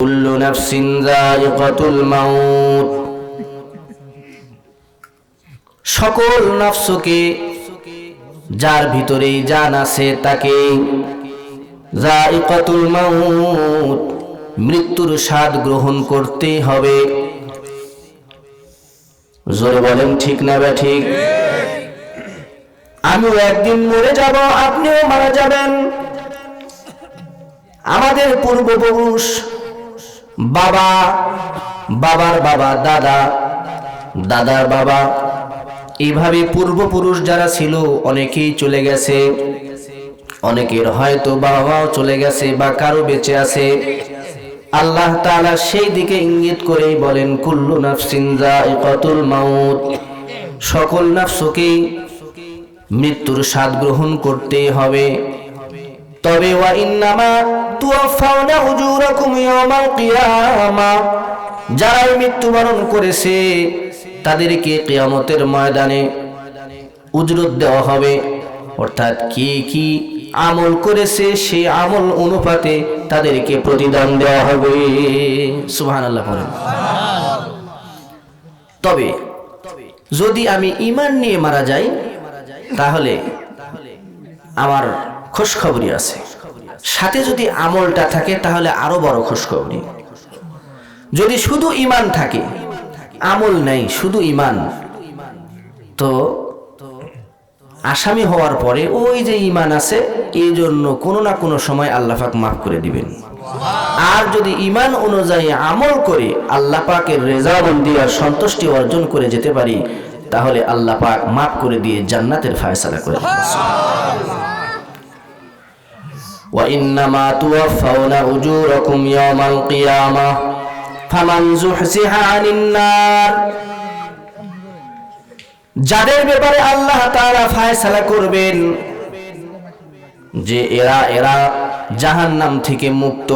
কুল্লু নাফসিন যায়িকাতুল মাউত। সকল নফসকে, যার ভিতরেই জান আছে তাকে যায়িকাতুল মাউত, মৃত্যুর স্বাদ গ্রহণ করতে হবে। জোরে বলেন ঠিক না ঠিক? আমিও একদিন মরে যাব, আপনিও মারা যাবেন। আমাদের পূর্বপুরুষ, বাবা, বাবার বাবা, দাদা, দাদার বাবা, এইভাবে পূর্বপুরুষ যারা ছিল অনেকেই চলে গেছে। অনেকের হয়তো বাবাও চলে গেছে বা কারো বেঁচে আছে। আল্লাহ তাআলা সেই দিকে ইঙ্গিত করেই বলেন কুল্লু নাফসিন যায়িকাতুল মাউত, সকল নফসকে মৃত্যুর স্বাদ গ্রহণ করতেই হবে। তবে ওয়া ইন্নামা তুওয়াফাউনা উজুরাকুম ইয়াওমাল কিয়ামা, যারা মৃত্যুবরণ করেছে তাদেরকে কিয়ামতের ময়দানে উজরত দেওয়া হবে। অর্থাৎ কে কি আমল করেছে সেই আমল অনুপাতে তাদেরকে প্রতিদান দেওয়া হবে। সুবহানাল্লাহ পড়েন। তবে যদি আমি ঈমান নিয়ে মারা যাই তাহলে আমার খুশখবরি আছে। সাথে যদি আমলটা থাকে তাহলে আরো বড় খুশখবরি। যদি শুধু ঈমান থাকে, আমল নাই, শুধু ঈমান, তো আসামি হওয়ার পরে ওই যে ঈমান আছে এই জন্য কোনো না কোনো সময় আল্লাহ পাক মাফ করে দিবেন। আর যদি ঈমান অনুযায়ী আমল করে আল্লাহ পাকের রেজামন্দি আর সন্তুষ্টি অর্জন করে যেতে পারি, তাহলে আল্লাহ পাক মাফ করে দিয়ে জান্নাতের ফয়সালা করে দিবেন। ওয়া ইন্নামা তুওয়াফাউনা উজুরাকুম ইয়াওমাল কিয়ামাহ ফামান যুহজিহা আনিন নার, যাদের ব্যাপারে আল্লাহ তাআলা ফয়সালা করবেন যে এরা জাহান্নাম থেকে মুক্ত,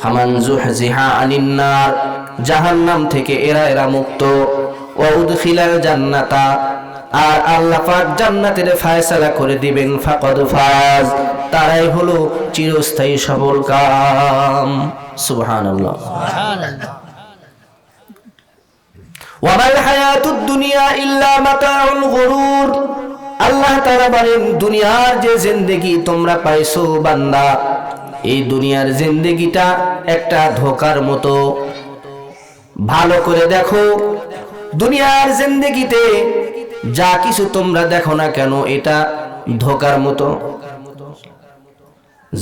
ফামান যুহজিহা আনিন নার, জাহান্নাম থেকে এরা মুক্ত, ওয়া উদখিলাল জান্নাতা, আর আল্লাহ পাক জান্নাতের ফয়সালা করে দিবেন, ফাকাদ ফাজ, তারাই হলো চিরস্থায়ী সফল কাম। সুবহানাল্লাহ। ওয়া মাল হায়াতুদ দুনিয়া ইল্লা মাতাউল গুরুর, আল্লাহ তাআলা বলেন দুনিয়ার যে জিন্দেগি তোমরা পাইছো বান্দা, এই দুনিয়ার জিন্দেগিটা একটা ধোঁকার মতো। ভালো করে দেখো, দুনিয়ার জিন্দেগিতে যা কিছু তোমরা দেখো না কেন এটা ধোঁকার মতো।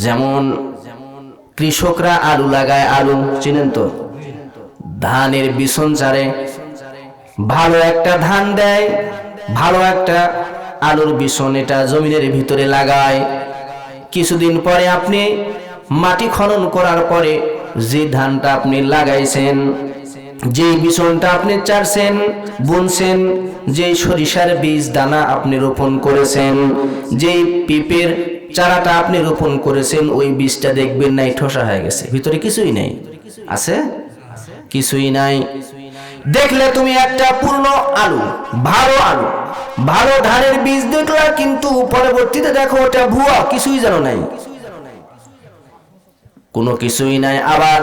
যেমন কৃষকরা আলু লাগায়, আলু চিনেন তো, ধানের বিছন চারে, ভালো একটা ধান দেয়, ভালো একটা আলুর বিছন এটা জমিনের ভিতরে লাগায়। কিছুদিন পরে আপনি মাটি খনন করার পরে যে ধানটা আপনি লাগাইছেন, যেই বিছনটা আপনি চারছেন, বুনছেন, যেই সরিষার বীজ দানা আপনি রোপণ করেছেন, যেই পিপের চারাটা আপনি রোপণ করেছেন, ওই বীজটা দেখবেন নাই ঠোসা হয়ে গেছে, ভিতরে কিছুই নাই, আছে কিছুই নাই। দেখলে তুমি একটা পূর্ণ আলু, ভালো ধানের বীজ দেখলা, কিন্তু পরবর্তীতে দেখো ওটা ভুয়া, কিছুই জানো নাই, কোনো কিছুই নাই। আবার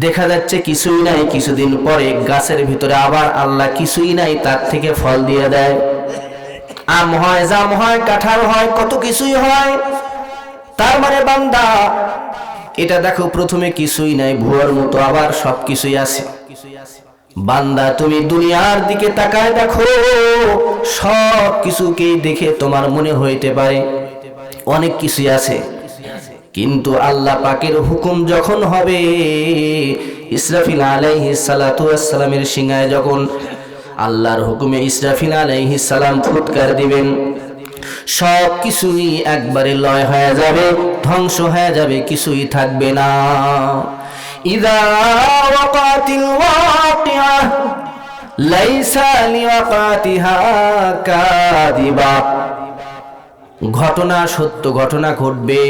দেখা যাচ্ছে কিছুই নাই, কিছুদিন পরে গাছের ভিতরে আবার আল্লাহ কিছুই নাই তার থেকে ফল দিয়ে দেয়। আম হয়, জাম হয়, কাঁঠাল হয়, কত কিছুই হয়। তার মানে বান্দা এটা দেখো প্রথমে কিছুই নাই, ভুয়ার মতো, আবার সব কিছুই আছে। বান্দা তুমি দুনিয়ার দিকে তাকায় দেখো, সব কিছুকেই দেখে তোমার মনে হইতে পারে অনেক কিছুই আছে, কিন্তু আল্লাহ পাকের হুকুম যখন হবে, ইসরাফিল আলাইহিস সালাতু ওয়াস সালামের সিংহায় যখন আল্লাহর হুকুমে ইসরাফিল আলাইহিস সালাম ফুৎকার দিবেন, সব কিছুই একবারে লয় হয়ে যাবে, ধ্বংস হয়ে যাবে, কিছুই থাকবে না। ইযা ওয়াকাতিল ওয়াকিআ লাইসা লিওয়াকাতিহা কাযিবা, ঘটনা সত্য ঘটনা ঘটবে।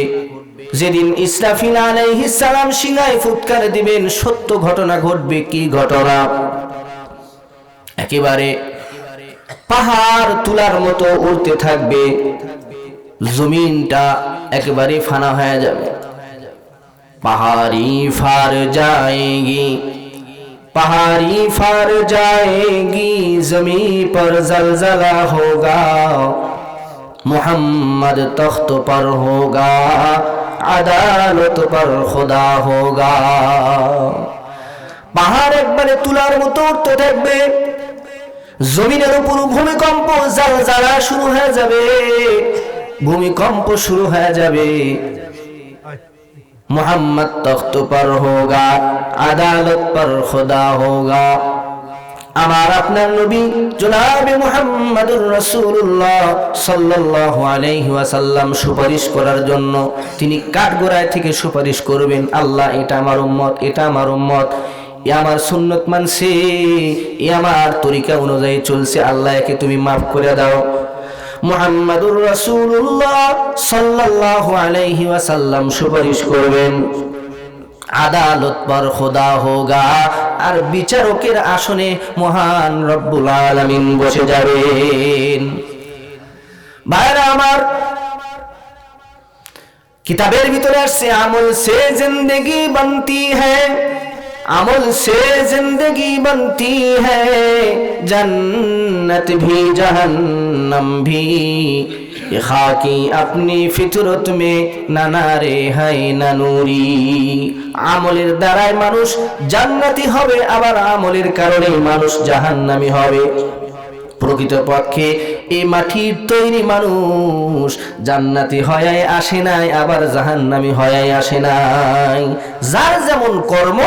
যেদিন ইসরাফিল আলাইহিস সালাম সিংহায় ফুৎকার দিবেন, সত্য ঘটনা ঘটবে। কি ঘটনা? একেবারে পাহাড় তুলার মতো উড়তে থাকবে, জমিনটা একেবারে ফানা হয়ে যাবে। पहाड़ी फार जाएगी, पहाड़ी फार जाएगी, जमी पर जलजला होगा, मोहम्मद तख्त पर होगा, আদালত पर खुदा होगा। পাহাড় একবারে তুলার মতো উঠতে থাকবে, জমিনের উপর ভূমিকম্প জালজালা শুরু হয়ে যাবে, ভূমিকম্প শুরু হয়ে যাবে। मोहम्मद तख्त पर होगा, আদালত पर खुदा होगा। আমার আপনার নবী জনাবে মুহাম্মদুর রাসূলুল্লাহ সাল্লাল্লাহু আলাইহি ওয়াসাল্লাম সুপারিশ করার জন্য তিনি কাঠগড়ায় থেকে সুপারিশ করবেন, আল্লাহ এটা আমার উম্মত, এটা আমার উম্মত, এ আমার সুন্নত মানছে, এ আমার তরিকা অনুযায়ী চলছে, আল্লাহ একে তুমি মাফ করে দাও। মুহাম্মদুর রাসূলুল্লাহ সাল্লাল্লাহু আলাইহি ওয়াসাল্লাম সুপারিশ করবেন, আদালত पर खुदा होगा, আর বিচারকের আসনে মহান রব্বুল আলামিন বসে যাবেন। ভাইরা আমার, কিতাবের ভিতরে আসছে আমল সে জিন্দেগি बनती है, আমল সে জিন্দেগি बनती है, जन्नत भी जहन्नम भी, ये खाकी अपनी फितरत में ना नारे है ना नूरी। আমলের দ্বারাই মানুষ জান্নাতি হবে, আবার আমলের কারণে মানুষ জাহান্নামী হবে। প্রকৃতপক্ষে এই মাটির তৈরি মানুষ জান্নাতি হয়ে আসে নাই, আবার জাহান্নামী হয়ে আসে নাই। যার যেমন কর্ম,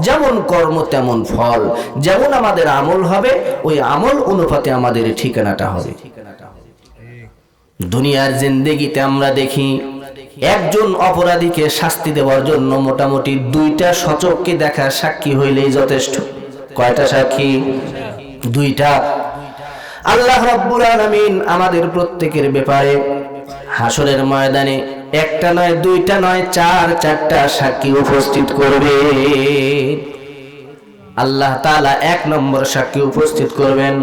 যেমন কর্ম তেমন ফল, যেমন আমাদের আমল হবে ওই আমল অনুপাতে আমাদের ঠিকানাটা হবে। দুনিয়ার জিন্দেগিতে আমরা দেখি একজন অপরাধীকে শাস্তি দেওয়ার জন্য মোটামুটি 2টা সচক্ষে দেখা সাক্ষী হইলেই যথেষ্ট। কয়টা সাক্ষী? 2টা। আল্লাহ রাব্বুল আলামিন আমাদের প্রত্যেকের ব্যাপারে হাসরের ময়দানে 1টা নয় 2টা নয় 4টা সাক্ষী উপস্থিত করবে। আল্লাহ তাআলা 1 নম্বর সাক্ষী উপস্থিত করবেন,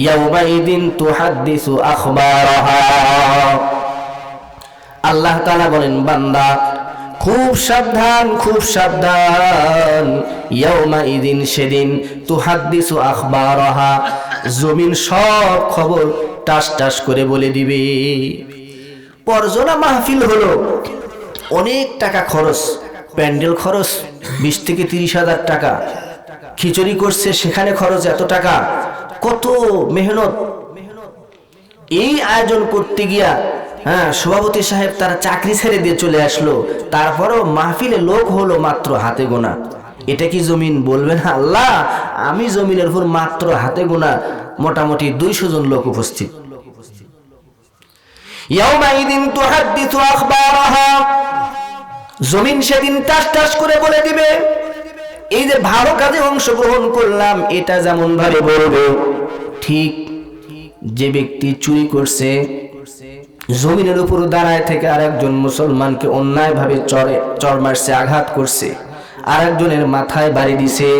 ইয়াউমাইদিন তুহাদ্দিসু আখবারাহা। আল্লাহ তাআলা বলেন, বান্দা খুব সাবধান, খুব সাবধান, ইয়াউমাইদিন সেদিন, তুহাদ্দিসু আখবারাহা, জমিন সব খবর টাস টাস করে বলে দিবে। পরজনা মাহফিল হলো, অনেক টাকা খরচ, প্যান্ডেল খরচ 20 থেকে 30 হাজার টাকা, খিচুড়ি করছে সেখানে খরচ এত টাকা, কত মেহনত। এই আয়োজন করতে গিয়া সভাপতি সাহেব তারা চাকরি ছেড়ে দিয়ে চলে আসলো, তারপরও মাহফিলে লোক হলো মাত্র হাতে গোনা। এটা কি জমিন? বলবেন আল্লাহ আমি জমিনের উপর মাত্র হাতে গোনা মোটামুটি 200 জন লোক উপস্থিত। ইয়াউমাইদিন তুহাদ্দিসু আখবারাহা, জমিন সেদিন টাস টাস করে বলে দিবে। এই যে ভালো কাজে অংশগ্রহণ করলাম এটা যেমন ভাবে বলবে, ঠিক যে ব্যক্তি চুরি করছে, জমিনের উপর দাঁড়ায় থেকে আরেকজন মুসলমানকে অন্যায় ভাবে চড় মারছে, আঘাত করছে, আরেকজনের মাথায় বাড়ি দিছে,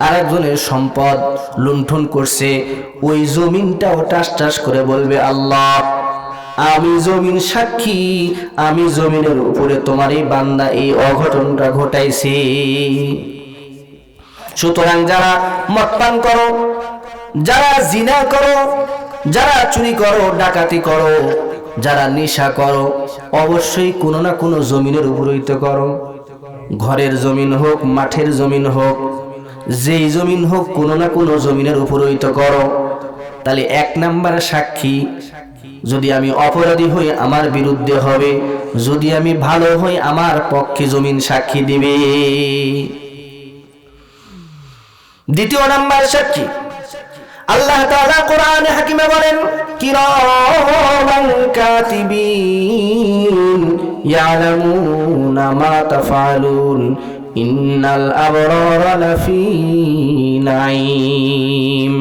আরেকজনের সম্পদ লুণ্ঠন করছে, ওই জমিনটাও টাস টাস করে বলবে, আল্লাহ আমি জমিন সাক্ষী, আমি জমিনের উপরে তোমার এই বান্দা এই অঘটনটা ঘটাইছে। সুতরাং যারা মদ পান করো, যারা জিনা করো, যারা চুরি করো, ডাকাতি করো, যারা নেশা করো, অবশ্যই কোনো না কোনো জমিনের উপরই তো করো। ঘরের জমিন হোক, মাঠের জমিন হোক, যেই জমিন হোক, কোনো না কোনো জমিনের উপরই তো করো। তাহলে 1 নাম্বার সাক্ষী, যদি আমি অপরাধী হই আমার বিরুদ্ধে হবে, যদি আমি ভালো হই আমার পক্ষে জমিন সাক্ষী দিবে। 2 নাম্বার সাক্ষী, আল্লাহ তাআলা কোরআনে হাকিমে বলেন, কিরামান কাতিবিন ইয়ালামুনা মা তাফআলুন ইন্নাল আবরারা লাফি নাঈম।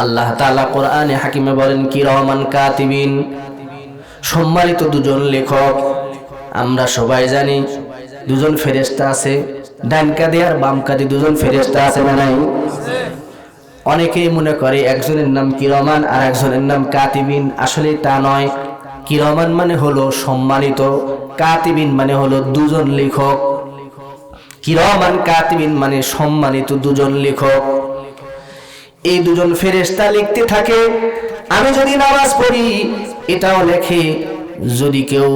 আল্লাহ তাআলা কোরআনে হাকিমে বলেন, কিরামান কাতিবিন, সম্মানিত 2জন লেখক। আমরা সবাই জানি 2জন ফেরেশতা আছে, ডান কাঁধে আর বাম কাঁধে 2জন ফেরেশতা আছে না নাই? অনেকেই মনে করে একজনের নাম কিরামান আর একজনের নাম কাতিবিন। আসলে তা নয়। কিরামান মানে হলো সম্মানিত, কাতিবিন মানে হলো দুজন লেখক, কিরামান কাতিবিন মানে সম্মানিত দুজন লেখক। এই দুজন ফেরেশতা লিখতে থাকে। আমি যদি নামাজ পড়ি এটাও লেখে, যদি কেউ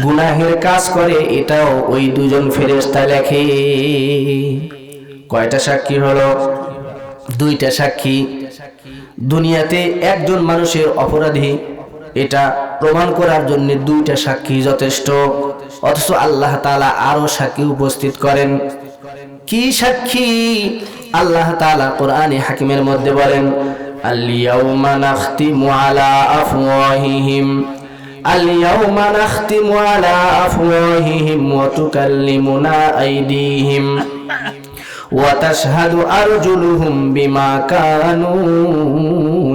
গুনাহের কাজ করে এটাও ওই দুজন ফেরেশতা লেখে। কয়টা সাক্ষী হলো? দুইটা সাক্ষী। দুনিয়াতে একজন মানুষের অপরাধী এটা প্রমাণ করার জন্য দুইটা সাক্ষী যথেষ্ট, অথচ আল্লাহ তাআলা আরো সাক্ষী উপস্থিত করেন। কি সাক্ষী? আল্লাহ তাআলা কোরআনে হাকিমের মধ্যে বলেন, আল-ইয়াউমা নাখতিমু আলা আফওয়াহিহিম আল-ইয়াউমা নাখতিমু আলা আফওয়াহিহিম ওয়া তুকাল্লিমুনা আইদিহিম ওয়া তাশহাদু আরজুলুহুম বিমা কানু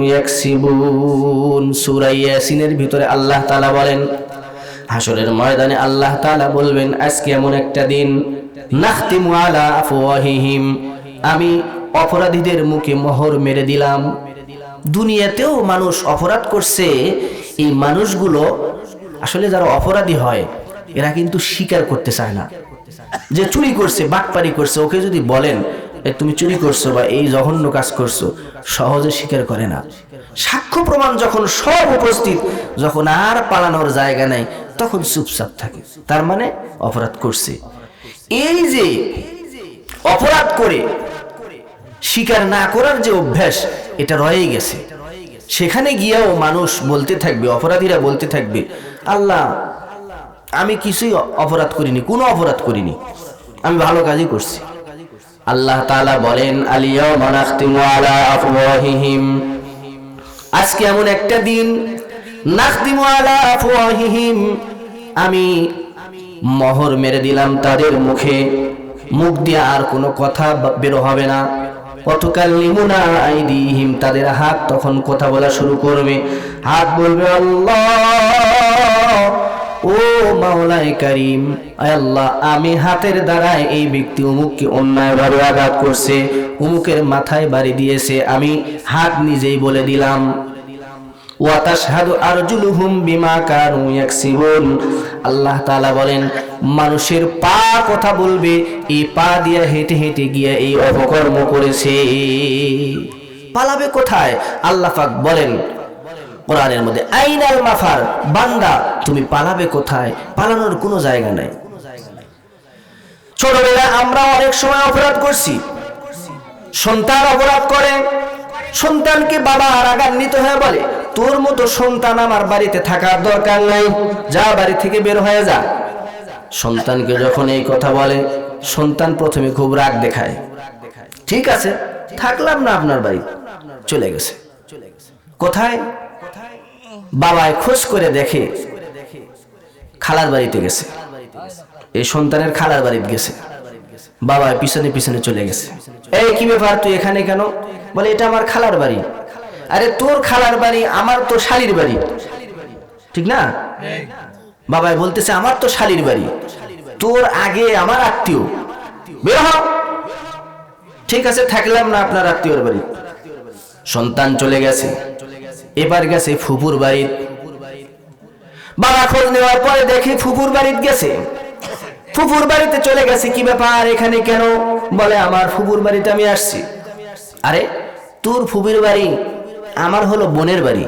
ইয়াকসিবুন। সূরা ইয়াসিনের ভিতরে আল্লাহ তাআলা বলেন, হাসরের ময়দানে আল্লাহ তাআলা বলবেন, আজকে এমন একটা দিন, নাখতিমু আলা আফওয়াহিহিম, আমি অপরাধীদের মুখে মোহর মেরে দিলাম। দুনিয়াতেও মানুষ অপরাধ করছে, এই মানুষগুলো আসলে যারা অপরাধী হয় এরা কিন্তু স্বীকার করতে চায় না যে চুরি করছে, বাটপারি করছে। ওকে যদি বলেন তুমি চুরি করছো বা এই জঘন্য কাজ করছো, সহজে স্বীকার করে না। সাক্ষ্য প্রমাণ যখন সব উপস্থিত, যখন আর পালানোর জায়গা নাই, তখন চুপচাপ থাকে, তার মানে অপরাধ করছে। এই যে অপরাধ করে স্বীকার না করার যে অভ্যাস, এটা রয়ে গেছে। সেখানে গিয়েও মানুষ বলতে থাকবে, অপরাধীরা বলতে থাকবে, আল্লাহ আমি কিছুই অপরাধ করিনি, কোনো অপরাধ করিনি, আমি ভালো কাজই করছি। আল্লাহ তাআলা বলেন, আল-ইয়াউমা নাখতিমু আলা আফওয়াহিহিম, আজকে এমন একটা দিন, নাখতিমু আলা আফওয়াহিহিম, আমি মোহর মেরে দিলাম তাদের মুখে, মুখ দিয়ে আর কোনো কথা বের হবে না। ওয়া তুকাল্লিমুনা আইদিহিম, তাদের হাত তখন কথা বলা শুরু করবে। হাত বলবে, আল্লাহ, ও মাওলাই কারীম, আয় আল্লাহ, আমি হাতের দ্বারায় এই ব্যক্তি অমুককে অন্যায়ভাবে আঘাত করছে, অমুকের মাথায় বাড়ি দিয়েছে, আমি হাত নিজেই বলে দিলাম। ওয়া তাশহাদু আরজুলুহুম বিমা কানু ইয়াকসিবুন, আল্লাহ তাআলা বলেন, মানুষের পা কথা বলবে, এই পা দিয়ে হেঁটে হেঁটে গিয়ে এই অপকর্ম করেছে। পালাবে কোথায়? আল্লাহ পাক বলেন কোরআনের মধ্যে, আইনাল মাফার, বান্দা তুমি পালাবে কোথায়? পালানোর কোনো জায়গা নাই। ছোটবেলায় আমরা অনেক সময় অপরাধ করছি। সন্তান অপরাধ করে, সন্তানকে বাবা রাগান্বিত হয়ে বলে, তোর মতো সন্তান আমার বাড়িতে থাকার দরকার নাই, যা বাড়ি থেকে বের হয়ে যা। সন্তানকে যখন এই কথা বলে, সন্তান প্রথমে খুব রাগ দেখায়, ঠিক আছে থাকলাম না আপনার বাড়ি, চলে গেছে। কোথায়? বাবায় খোঁজ করে দেখে খালার বাড়িতে গেছে, এই সন্তানের খালার বাড়িতে গেছে। বাবা পিছনে পিছনে চলে গেছে। এই কি ব্যাপার, তুই এখানে কেন? বলে, এটা আমার খালার বাড়ি। আরে তোর খালার বাড়ি, আমার তো শালির বাড়ি, ঠিক না? বাবা বলতেছে, আমার তো শালির বাড়ি, তোর আগে আমার আত্মীয়, বের হ। ঠিক আছে থাকলাম না আপনার আত্মীয়র বাড়ি। সন্তান চলে গেছে, এবার গেছে ফুপুর বাড়ি। বাবা খোঁজ নেওয়ার পরে দেখে ফুপুর বাড়িতে গেছে। ফুপুর বাড়িতে চলে গেছে, কি ব্যাপার এখানে কেন? বলে, আমার ফুপুর বাড়িতে আমি আসছি। আরে তোর ফুপুর বাড়ি, আমার হলো বোনের বাড়ি,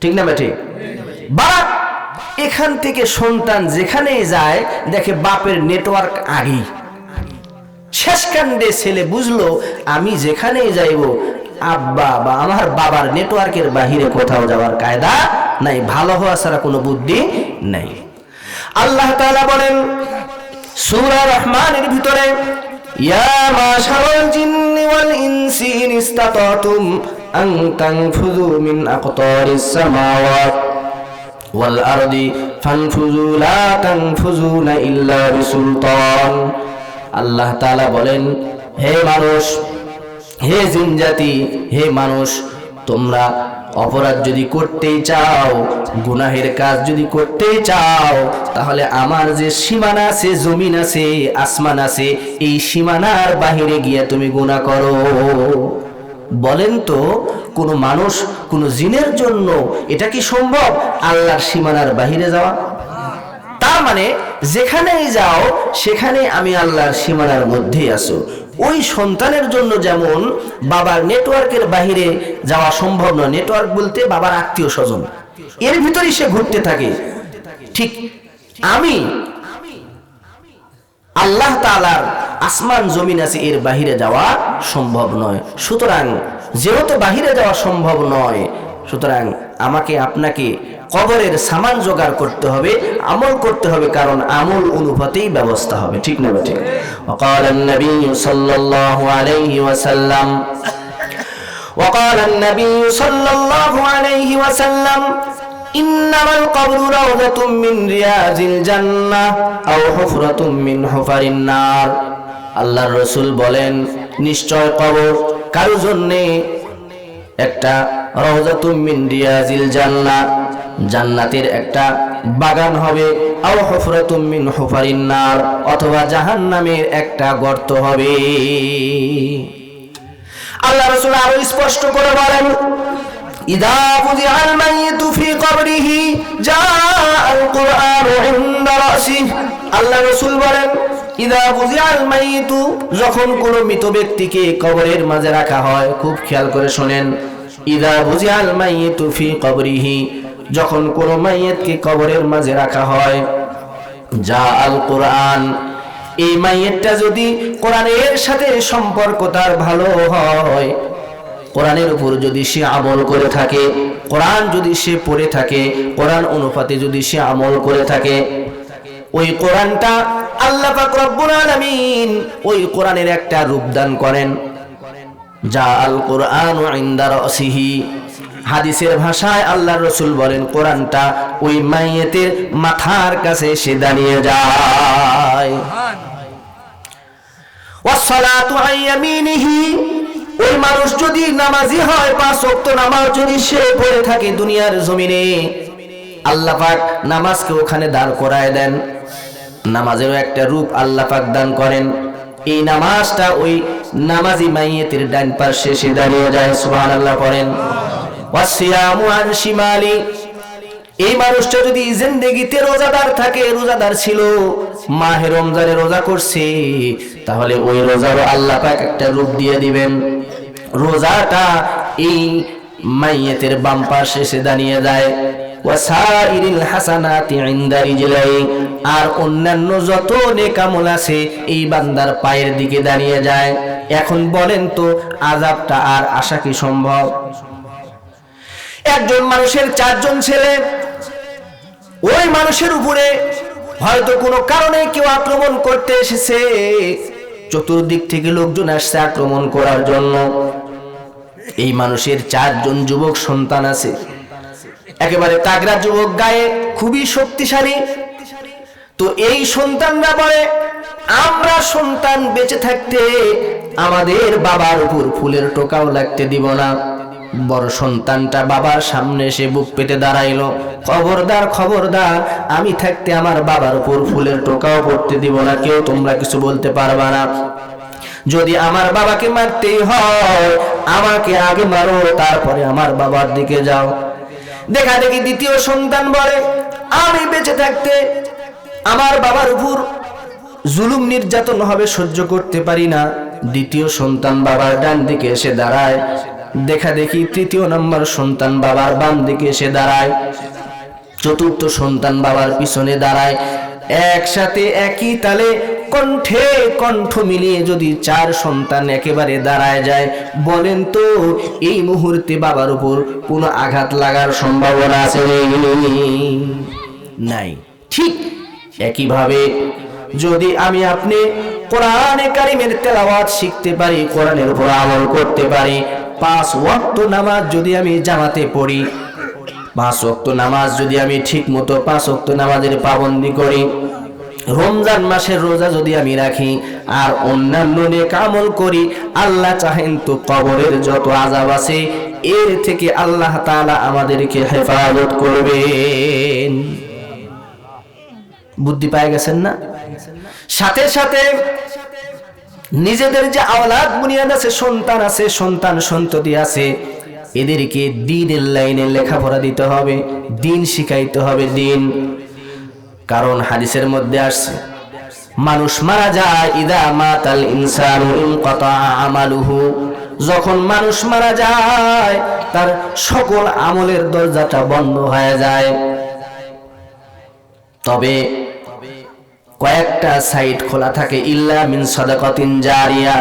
ঠিক না বেটি? বাবা এখান থেকে সন্তান যেখানেই যায় দেখে বাপের নেটওয়ার্ক আগেই। শেষ কাণ্ডে ছেলে বুঝলো, আমি যেখানেই যাইব আব্বা বা আমার বাবার নেটওয়ার্কের বাহিরে কোথাও যাওয়ার কায়দা নাই, ভালো হওয়া ছাড়া কোনো বুদ্ধি নাই। আল্লাহ তাআলা বলেন সূরা রহমানের ভিতরে, ইয়া মাশারাল জিন্নি ওয়াল ইনসি ইন ইসতাতাতুম আন তানফুযু মিন আকতারিস সামাওয়াত ওয়াল আরদি ফানফুযু লা তানফুযুনা ইল্লা বিসুলতান। আল্লাহ তাআলা বলেন, হে মানুষ, হে জিন জাতি, হে মানুষ, তোমরা অপরাধ যদি করতে চাও, গুনাহের কাজ যদি করতে চাও, তাহলে আমার যে সীমানা আছে, জমিন আছে, আসমান আছে, এই সীমানার বাহিরে গিয়ে তুমি গুনাহ করো। বলেন তো, কোন মানুষ, কোন জিনের জন্য এটা কি সম্ভব আল্লাহর সীমানার বাহিরে যাওয়া? তার মানে যেখানেই যাও সেখানে আমি আল্লাহর সীমানার মধ্যেই আছো। ওই সন্তানের জন্য যেমন বাবার নেটওয়ার্কের বাহিরে যাওয়া সম্ভব নয়, নেটওয়ার্ক বলতে বাবার আত্মীয় স্বজন, এর ভিতরেই সে ঘুরতে থাকে, ঠিক আমি আল্লাহ তাআলার আসমান জমিন আছে, এর বাহিরে যাওয়া সম্ভব নয়। সুতরাং যেহেতু বাহিরে যাওয়া সম্ভব নয়, সুতরাং আমাকে আপনাকে কবরের সামান জোগাড় করতে হবে, আমল করতে হবে, কারণ আমল অনুপাতেই ব্যবস্থা হবে, ঠিক না ঠিক? وقال النبي صلى الله عليه وسلم وقال النبي صلى الله عليه وسلم إنما القبر روضة من رياض الجنة أو حفرة من حفر النار। আল্লাহর রাসূল বলেন, নিশ্চয় কবর কারো জন্য একটা রাউযাতুম মিন রিয়াজিল জান্নাহ, জান্নাতের একটা বাগান হবে, আও হুফরাতুম মিন হুফারিন নার, অথবা জাহান্নামের একটা গর্ত হবে। আল্লাহ রাসূল আরো স্পষ্ট করে বলেন, ইদা ফুজিআল মাইয়িতু ফি কবরিহি জাআল কুরআনু ইনদা রাসিহি। আল্লাহ রাসূল বলেন, ইদা ফুজিআল মাইয়িতু, যখন কোনো মৃত ব্যক্তিকে কবরের মাঝে রাখা হয়, খুব খেয়াল করে শুনেন, ইদা ফুজিআল মাইয়িতু ফি কবরিহি, যখন কোনো মাইয়িতকে কবরের মাঝে রাখা হয়, জাআল কুরআন, এই মাইয়িতটা যদি কোরআনের সাথে সম্পর্ক তার ভালো হয়, কোরআনের উপর যদি সে আমল করে থাকে, কোরআন যদি সে পড়ে থাকে, কোরআন অনুপাতে যদি সে আমল করে থাকে, ওই কোরআনটা আল্লাহ পাক রব্বুল আলামিন ওই কোরআনের একটা রূপ দান করেন। জাআল কুরআনু ইনদা রাসিহি, হাদিসের ভাষায় আল্লাহর রাসূল বলেন, কোরআনটা ওই মাইয়িতের মাথার কাছে এসে দাঁড়িয়ে যায়। ওয়াসসালাতু আন ইয়ামিনিহি, ওই মানুষ যদি নামাজি হয়, 5 ওয়াক্ত নামাজ যদি সে পড়ে থাকে দুনিয়ার জমিনে, আল্লাহ পাক নামাজকে ওখানে দাঁড় করায় দেন। নামাজেরও একটা রূপ আল্লাহ পাক দান করেন, এই নামাজটা ওই নামাজি মাইয়িতের ডান পাশে এসে দাঁড়িয়ে যায়। সুবহানাল্লাহ পড়েন। ওয়াসিয়ামু আন শিমালি, এই মানুষটা যদি জিন্দেগিতে রোজাদার থাকে, রোজাদার ছিল, মাহে রমজানে রোজা করছে, তাহলে ওই রোজারও আল্লাহ পাক একটা রূপ দিয়ে দিবেন। রোজাটা এই মাইয়িতের বাম পাশে এসে দাঁড়িয়ে যায়। ওয়াসাইরিল হাসানাতি ইনদা রিজলাই, আর অন্যান্য যত নেক আমল আছে এই বান্দার পায়ের দিকে দাঁড়িয়ে যায়। এখন বলেন তো, আযাবটা আর আশা কি সম্ভব? একজন মানুষের 4 জন ছেলে, ওই মানুষের উপরে হয়তো কোনো কারণে কেউ আক্রমণ করতে এসেছে, চতুর্দিক থেকে লোকজন আসছে আক্রমণ করার জন্য। এই মানুষের 4 জন যুবক সন্তান আছে, একেবারে তাগড়া যুবক, গায়ে খুবই শক্তিশালী। তো এই সন্তানরা বলে, আমরা সন্তান বেঁচে থাকতে আমাদের বাবার উপর ফুলের টোকাও লাগতে দিব না। বড় সন্তানটা বাবার সামনে এসে বুক পেতে দাঁড়াইলো, খবরদার খবরদার, আমি থাকতে আমার বাবার উপর ফুলের টোকাও পড়তে দিব না, কেউ তোমরা কিছু বলতে পারবা না। যদি আমার বাবাকে মারতেই হয়, আমাকে আগে মারো, তারপরে আমার বাবার দিকে যাও। দেখা দেখি দ্বিতীয় সন্তান বলে, আমি বেঁচে থাকতে আমার বাবার উপর জুলুম নির্যাতন হবে, সহ্য করতে পারি না। দ্বিতীয় সন্তান বাবার ডান দিকে এসে দাঁড়ায়। দেখা দেখি তৃতীয় নম্বর সন্তান বাবার বাম দিকে এসে দাঁড়ায়। চতুর্থ সন্তান বাবার পিছনে দাঁড়ায়। একসাথে একই তালে কণ্ঠে কণ্ঠ মিলিয়ে যদি 4 সন্তান একেবারে দাঁড়ায় যায়, বলেন তো এই মুহূর্তে বাবার উপর কোনো আঘাত লাগার সম্ভাবনা আছে? নাই। ঠিক একইভাবে যদি আমি আপনি কোরআনে কারিমের তেলাওয়াত শিখতে পারি, কোরআনের উপর আমল করতে পারি, 5 ওয়াক্ত নামাজ যদি আমি জামাতে পড়ি, 5 ওয়াক্ত নামাজ যদি আমি ঠিক মতো 5 ওয়াক্ত নামাজের পাবন্দি করি, রমজান মাসের রোজা যদি আমি রাখি, আর অন্যান্য নেক আমল করি, আল্লাহ চাহেন তো কবরের যত আযাব আছে এর থেকে আল্লাহ তাআলা আমাদেরকে হেফাজত করবেন। বুদ্ধি পেয়ে গেছেন না? সাথে সাথে নিজেদের যে আওলাদ বুনিয়াদ আছে, সন্তান আছে, সন্তান সন্ততি আছে, এদেরকে দ্বীনের লাইনে লেখাপড়া দিতে হবে, দ্বীন শিখাইতে হবে। দ্বীন কারণ হাদিসের মধ্যে আসছে মানুষ মারা যায় ইদা মাতাল ইনসানু ইনকাতা আমালুহু, যখন মানুষ মারা যায় তার সকল আমলের দরজাটা বন্ধ হয়ে যায়। তবে কয়েকটা সাইট খোলা থাকে, ইল্লা মিন সাদাকাতিন জারিয়া,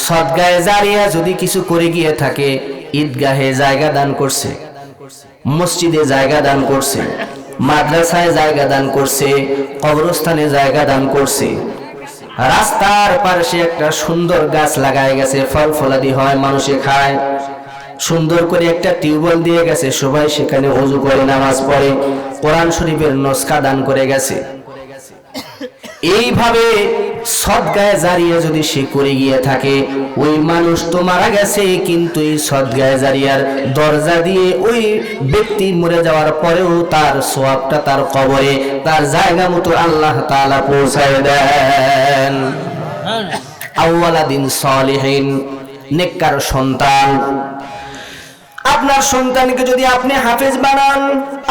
সদকায়ে জারিয়া যদি কিছু করে গিয়ে থাকে, ঈদগাহে জায়গা দান করছে, মসজিদে জায়গা দান করছে, মাদ্রাসায় জায়গা দান করছে, কবরস্থানে জায়গা দান করছে, রাস্তার পাশে একটা সুন্দর গাছ লাগায় গেছে, ফল ফলাদি হয়, মানুষে খায়, সুন্দর করে একটা টিউবওয়েল দিয়ে গেছে, সবাই সেখানে ওযু করে নামাজ পড়ে, কোরআন শরীফের নসখা দান করে গেছে। এইভাবে সদকায়ে জারিয়া যদি সে করে গিয়ে থাকে, ওই মানুষ তো মারা গেছে, কিন্তু এই সদকায়ে জারিয়ার দরজা দিয়ে ওই ব্যক্তি মরে যাওয়ার পরেও তার সওয়াবটা তার কবরে তার জায়গা মতো আল্লাহ তাআলা পৌঁছায় দেন। আওয়ালাদিন সালিহিন, নেককার সন্তান। আপনার সন্তানকে যদি আপনি হাফেজ বানান,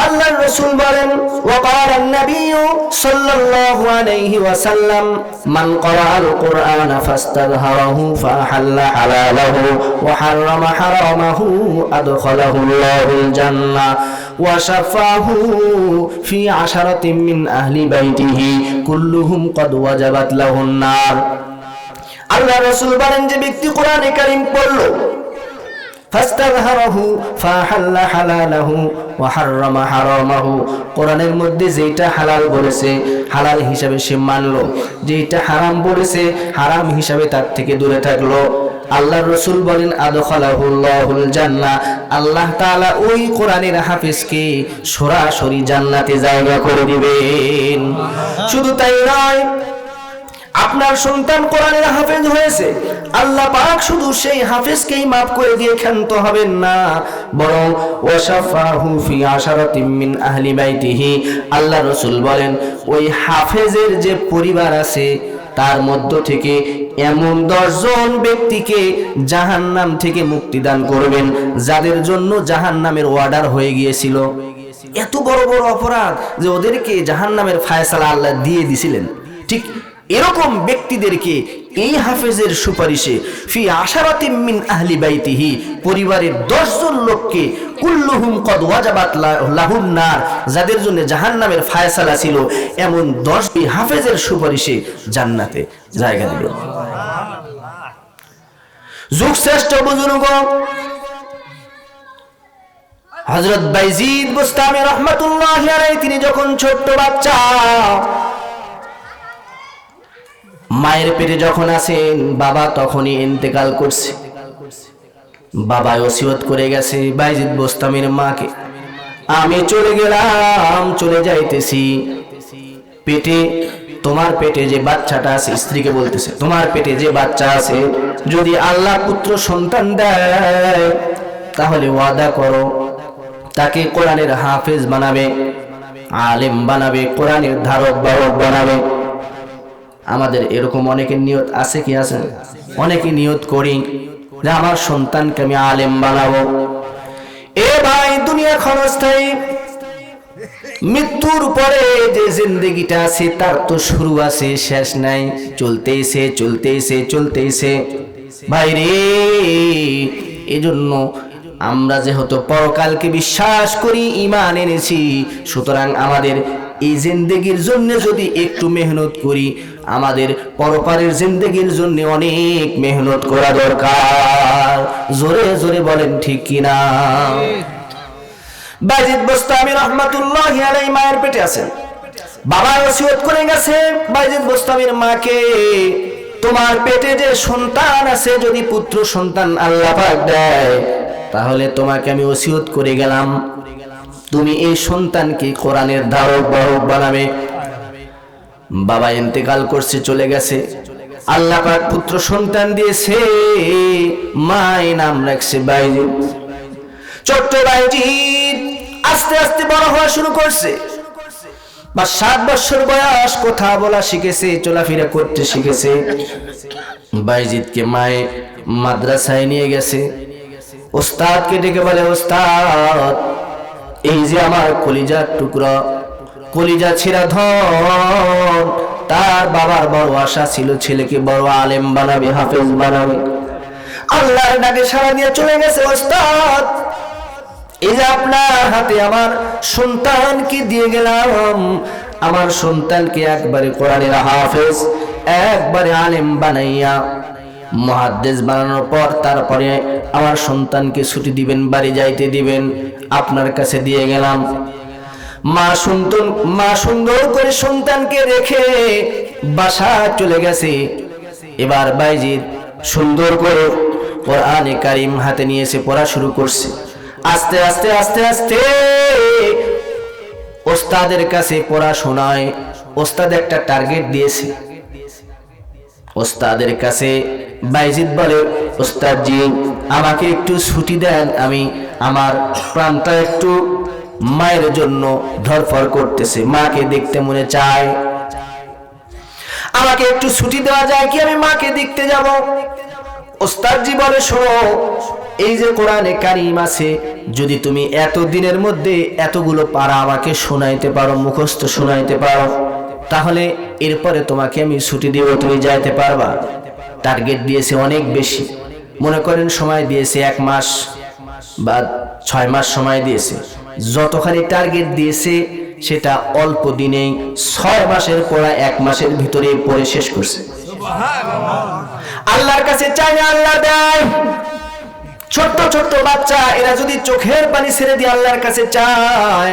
আল্লাহর রাসূল বলেন ওয়াকালান নাবিয়্যু সাল্লাল্লাহু আলাইহি ওয়াসাল্লাম মান ক্বারাআল কুরআনা ফাস্তাযহারাহু ফাহাল্লা হালালাহু ওয়া হারামা হারামাহু আদখালাহু আল্লাহুল জান্নাহ ওয়া শাফাহু ফি আশারাতিন মিন আহলি বাইতিহি কুল্লুহুম ক্বাদ ওয়াজাবাত লাহুন নার। আল্লাহর রাসূল বলেন যে ব্যক্তি কোরআনে কারীম পড়লো, ফাস্তাযহারাহু ফাহাল্লা হালালাহু ওয়া হারামা হারামাহু, কোরআনের মধ্যে যেটা হালাল বলেছে হালাল হিসাবে সে মানলো, যেটা হারাম বলেছে হারাম হিসাবে তার থেকে দূরে থাকলো, আল্লাহর রাসূল বলেন আদখালাহুল্লাহুল জান্নাহ, আল্লাহ তাআলা ওই কোরআনের হাফেজকে সরাসরি জান্নাতে জায়গা করে দিবেন। শুধু তাই নয়, আপনার সন্তান কোরআনের হাফেজ হয়েছে, আল্লাহ পাক শুধু সেই হাফেজকেই মাফ করে দিয়ে ক্ষান্ত হবেন না, বরং ওয়াশাফাহু ফি আশারাতিন মিন আহলি বাইতিহি, আল্লাহ রাসূল বলেন ওই হাফেজের যে পরিবার আছে তার মধ্য থেকে এমন 10 জন ব্যক্তিকে জাহান্নাম থেকে মুক্তি দান করবেন যাদের জন্য জাহান্নামের অর্ডার হয়ে গিয়েছিল। এত বড় বড় অপরাধ যে ওদেরকে জাহান্নামের ফায়সালা আল্লাহ দিয়ে দিয়েছিলেন, ঠিক এরকম ব্যক্তিদেরকে এই হাফেজের সুপারিশে ফি আশারাতিন মিন আহলি বাইতিহি, পরিবারের 10 জন লোককে কুল্লুহুম ক্বাদ ওয়াজাবাত লাহুন নার, যাদের জন্য জাহান্নামের ফায়সালা ছিল, এমন 10টি হাফেজের সুপারিশে জান্নাতে জায়গা দিল। যুগ শ্রেষ্ঠ বুজুর্গ হযরত বাইজিদ বুস্তামি রাহমাতুল্লাহি আলাইহি, তিনি যখন ছোট্ট বাচ্চা, মায়ের পেটে যখন আছেন, বাবা তখনই ইন্তেকাল করছে। বাবা ওসিয়ত করে গেছে বাইজিদ বোস্তামির মাকে, আমি চলে গেলাম, চলে যাইতেছি, পেটে তোমার পেটে যে বাচ্চাটা আছে, স্ত্রীকে বলতেছে তোমার পেটে যে বাচ্চা আছে যদি আল্লাহ পুত্র সন্তান দেয় তাহলে ওয়াদা করো তাকে কোরআনের হাফেজ বানাবে, আলেম বানাবে, কোরআনের ধারক বাহক বানাবে। আমাদের এরকম অনেকের নিয়ত আছে কি আছে? অনেকে নিয়ত করি যে আমার সন্তানকে আমি আলেম বানাবো। এ ভাই, দুনিয়া ক্ষণস্থায়ী, মৃত্যুর পরে যে জিন্দেগিটা আছে তার তো শুরু আছে শেষ নাই, চলতেইছে চলতেইছে চলতেইছে ভাই রে। এজন্য আমরা যেহেতু পরকালকে বিশ্বাস করি, ঈমান এনেছি, সুতরাং আমাদের এই জিন্দেগির জন্য যদি একটু মেহনত করি, আমাদের পরপারের জিন্দেগির জন্য অনেক মেহনত করা দরকার। জোরে জোরে বলেন ঠিক কিনা? বাইজিদ বোস্তামি রাহমাতুল্লাহি আলাইহি মায়ের পেটে আছেন, বাবা ওসিয়ত করে গেছে বাইজিদ বোস্তামির মাকে, তোমার পেটে যে সন্তান আছে যদি পুত্র সন্তান আল্লাহ পাক দেয় তাহলে তোমাকে আমি ওসিয়ত করে গেলাম তুমি এই সন্তানকে কোরআনের ধারক বাহক বানাবে। বাবা ইন্তেকাল করছে, চলে গেছে, আল্লাহ পাক পুত্র সন্তান দিয়েছে, মায়ের নাম রাখছে বাইজিদ। ছোট্ট বাইজিদ আস্তে আস্তে বড় হওয়া শুরু করছে, বা 7 বছর বয়স, কথা বলা শিখেছে, চলাফেরা করতে শিখেছে। বাইজিদকে মায়ে মাদ্রাসায় নিয়ে গেছে, ওস্তাদকে ডেকে বলে ওস্তাদ এই যে আমার কলিজার টুকরা, কলিজা ছিঁড়া ধন। তার বাবার বড় আশা ছিল ছেলেকে বড় আলেম বানাবে, হাফেজ বানাবে। আল্লাহর ডাকে সাড়া দিয়ে চলে গেছে। ওস্তাদ, এই যে আপনার হাতে আমার সন্তানকে দিয়ে গেলাম, আমার সন্তানকে একবারে কোরআনের হাফেজ, একবারে আলেম বানাইয়া মুহাদ্দিস বানানোর পর তারপরে আমার সন্তানকে ছুটি দিবেন, বাড়ি যাইতে দিবেন, আপনার কাছে দিয়ে গেলাম। মা সুন্দর করে সন্তানকে রেখে বাসা চলে গেছে। এবার বাইজিৎ সুন্দর করে কোরআনে কারিম হাতে নিয়েছে, পড়া শুরু করছে। আস্তে আস্তে আস্তে আস্তে ওস্তাদের কাছে পড়া শোনায়। ওস্তাদ একটা টার্গেট দিয়েছে। ওস্তাদের কাছে বাইজিৎ বলে, ওস্তাদ জি, আমাকে একটু ছুটি দেন, আমি আমার প্রাণটা একটু মায়ের জন্য ধরফর করতেছে, মাকে দেখতে মনে চায়, আমাকে একটু ছুটি দেওয়া যায় কি, আমি মাকে দেখতে যাব। ওস্তাদ জি বলে, শোনো, এই যে কোরআনে কারিম আছে, যদি তুমি এত দিনের মধ্যে এতগুলো পারা আমাকে শোনাইতে পারো, মুখস্থ শোনাইতে পারো, তাহলে এরপরে তোমাকে আমি ছুটি দিব, তুমি যাইতে পারবা। টার্গেট দিয়েছে অনেক বেশি, মনে করেন সময় দিয়েছে 1 মাস বা 6 মাস সময় দিয়েছে। যতখানি টার্গেট দিয়েছে সেটা অল্প দিনেই 6 মাসের পড়া 1 মাসের ভিতরে পড়ে শেষ করছে। আল্লাহর কাছে চাই, আল্লাহ দেয়। ছোট্ট ছোট্ট বাচ্চা, এরা যদি চোখের পানি ছেড়ে দিয়ে আল্লাহর কাছে চায়,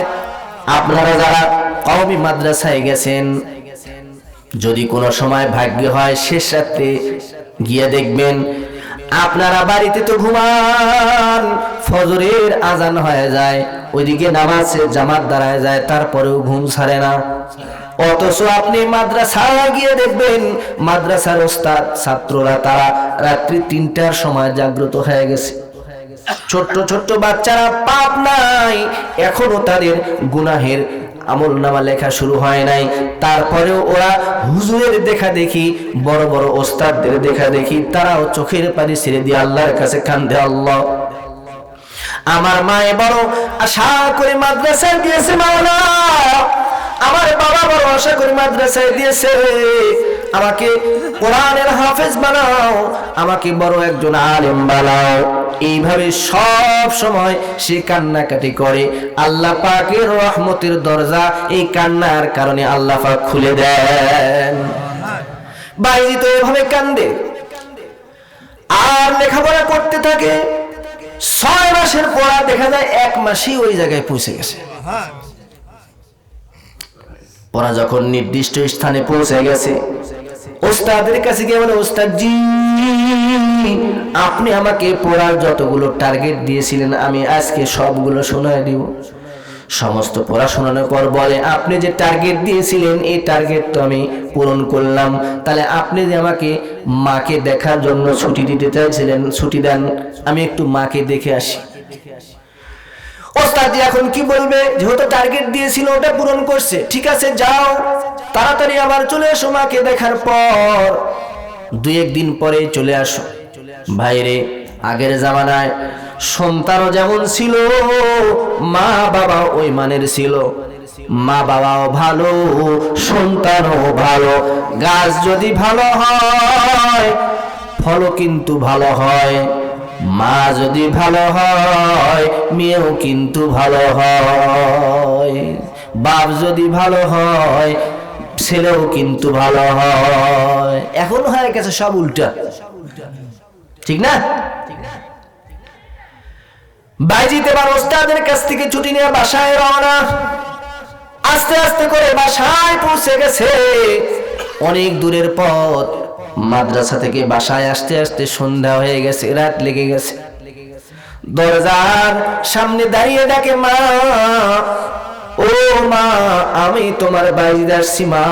আপনারা যারা কওমি মাদ্রাসায় গেছেন, যদি কোনো সময় ভাগ্য হয় শেষ রাতে গিয়ে দেখবেন, আপনারা বাড়িতে তো ঘুমান, ফজরের আজান হয়ে যায়, ওইদিকে নামাজের জামাত দাঁড়ায় যায়, তারপরেও ঘুম ছাড়ে না। অথচ আপনি মাদ্রাসায় গিয়ে দেখবেন, মাদ্রাসার ওস্তাদ ছাত্ররা তারা রাত্রি 3টার সময় জাগ্রত হয়ে গেছে। ছোট্ট ছোট্ট বাচ্চারা পাপ নাই, এখনো তাদের গুনাহের আমলনামা লেখা শুরু হয় নাই, তারপরেও ওরা হুজুরের দেখা দেখি, বড় বড় ওস্তাদদের দেখা দেখি, তারাও চোখের পানি ছেড়ে দিয়ে আল্লাহর কাছে কান্দে, আল্লাহ আমার মায়ে বড় আশা করে মাদ্রাসায় দিয়েছে, মাওলা আমার বাবা বড় আশা করে মাদ্রাসায় দিয়েছে, আমাকে কোরআনের হাফেজ বানাও, আমাকে বড় একজন আলেম বানাও। এইভাবে সব সময় সে কান্নাকাটি করে। আল্লাহ পাকের রহমতের দরজা এই কান্নার কারণে আল্লাহ পাক খুলে দেন। বাইজি তো এভাবে কান্দে আর লেখাপড়া করতে থাকে। 6 মাসের পড়া দেখা যায় 1 মাসই ওই জায়গায় পৌঁছে গেছে। পড়া যখন নির্দিষ্ট স্থানে পৌঁছে গেছে, ওস্তাদের কাছে গিয়ে বলে, ওস্তাদ জি, আপনি আমাকে পড়ার যতগুলো টার্গেট দিয়েছিলেন আমি আজকে সবগুলো শোনায় দিব। সমস্ত পড়া শোনানোর পর বলে, আপনি যে টার্গেট দিয়েছিলেন এই টার্গেট তো আমি পূরণ করলাম, তাহলে আপনি যে আমাকে মাকে দেখার জন্য ছুটি দিতে চাইছিলেন, ছুটি দেন, আমি একটু মাকে দেখে আসি। ওস্তাদ এখন কি বলবে, যেহেতু টার্গেট দিয়েছিল ওটা পূরণ করছে, ঠিক আছে যাও, তাড়াতাড়ি আবার চলে এসো মাকে দেখার পর, 2-1 দিন পরে চলে আসো। ভাইরে, আগের জামানায় সন্তানও যেমন ছিল, মা বাবা ওই মানের ছিল। মা বাবাও ভালো, সন্তানও ভালো। গাছ যদি ভালো হয় ফলও কিন্তু ভালো হয়, মা যদি ভালো হয় মেয়েও কিন্তু ভালো হয়, বাপ যদি ভালো হয় ছেলেও কিন্তু ভালো হয়। এখন হয়ে গেছে সব উল্টা, ঠিক না? বাইজিৎ এবার ওস্তাদের কাছ থেকে ছুটি নিয়ে বাসায় রওনা। আস্তে আস্তে করে বাসায় পৌঁছে গেছে। অনেক দূরের পথ, মাদ্রাসা থেকে বাসায় আসতে আসতে সন্ধ্যা হয়ে গেছে, রাত লেগে গেছে। দরজার সামনে দাঁড়িয়ে ডাকে, মা ও মা, আমি তোমার বাইজিৎ আসছি মা,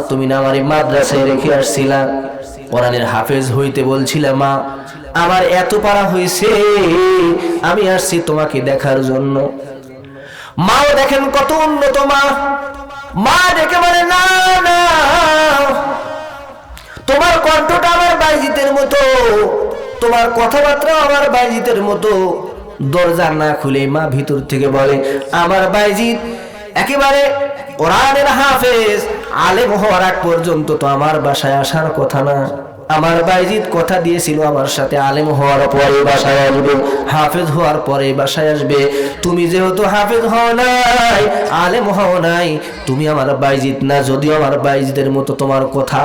তুমি না আমার মাদ্রাসায় রেখে আসছিলা, কোরআনের হাফেজ হইতে বলছিলে মা, আমার এত পারা হয়েছে, আমি আসছি তোমাকে দেখার জন্য। মাও দেখেন কত উন্নত মা, মা দেখে বলে, না না, তোমার কণ্ঠটা আমার বাইজিতের মতো, তোমার কথাবার্তা আমার বাইজিতের মতো। দরজা না খুলে মা ভিতর থেকে বলে, আমার বাইজিৎ একেবারে কোরআনের হাফেজ আলেম হওয়ার আগ পর্যন্ত তো আমার বাসায় আসার কথা না। আমার বাইজিদ কথা দিয়েছিল আমার সাথে আলেম হওয়ার পরে বাসায় আসবে, হাফেজ হওয়ার পরে বাসায় আসবে। তুমি যেহেতু হাফেজ হও নাই, আলেম হও নাই, তুমি আমার বাইজিদ না। যদিও আমার বাইজিদের মতো তোমার কথা,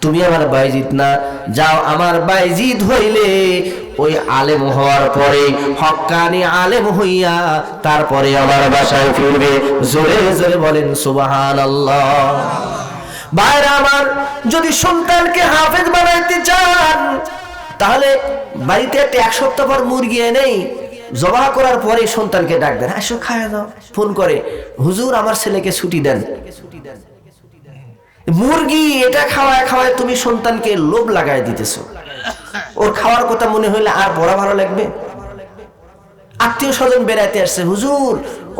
তুমি আমার বাইজিদ না। যাও আমার বাইজিদ হইলে ওই আলেম হওয়ার পরে হক্কানি আলেম হইয়া তারপরে আমার বাসায় ফিরবে। জোরে জোরে বলেন সুবহানাল্লাহ। ভাইরা আমার, যদি সন্তানকে হাফেজ বানাইতে চান তাহলে বাড়িতে একটা এক সপ্তাহ পর মুরগি এনেই জবাহ করার পরে সন্তানকে ডাক দেন, আসো খাওয়া দাও। ফোন করে, হুজুর আমার ছেলেকে ছুটি দেন। মুরগি এটা খাওয়ায় খাওয়ায় তুমি সন্তানকে লোভ লাগাই দিতেছো। ওর খাওয়ার কথা মনে হইলে আর বড় ভালো লাগবে। আত্মীয় স্বজন বেড়াতে আসছে, হুজুর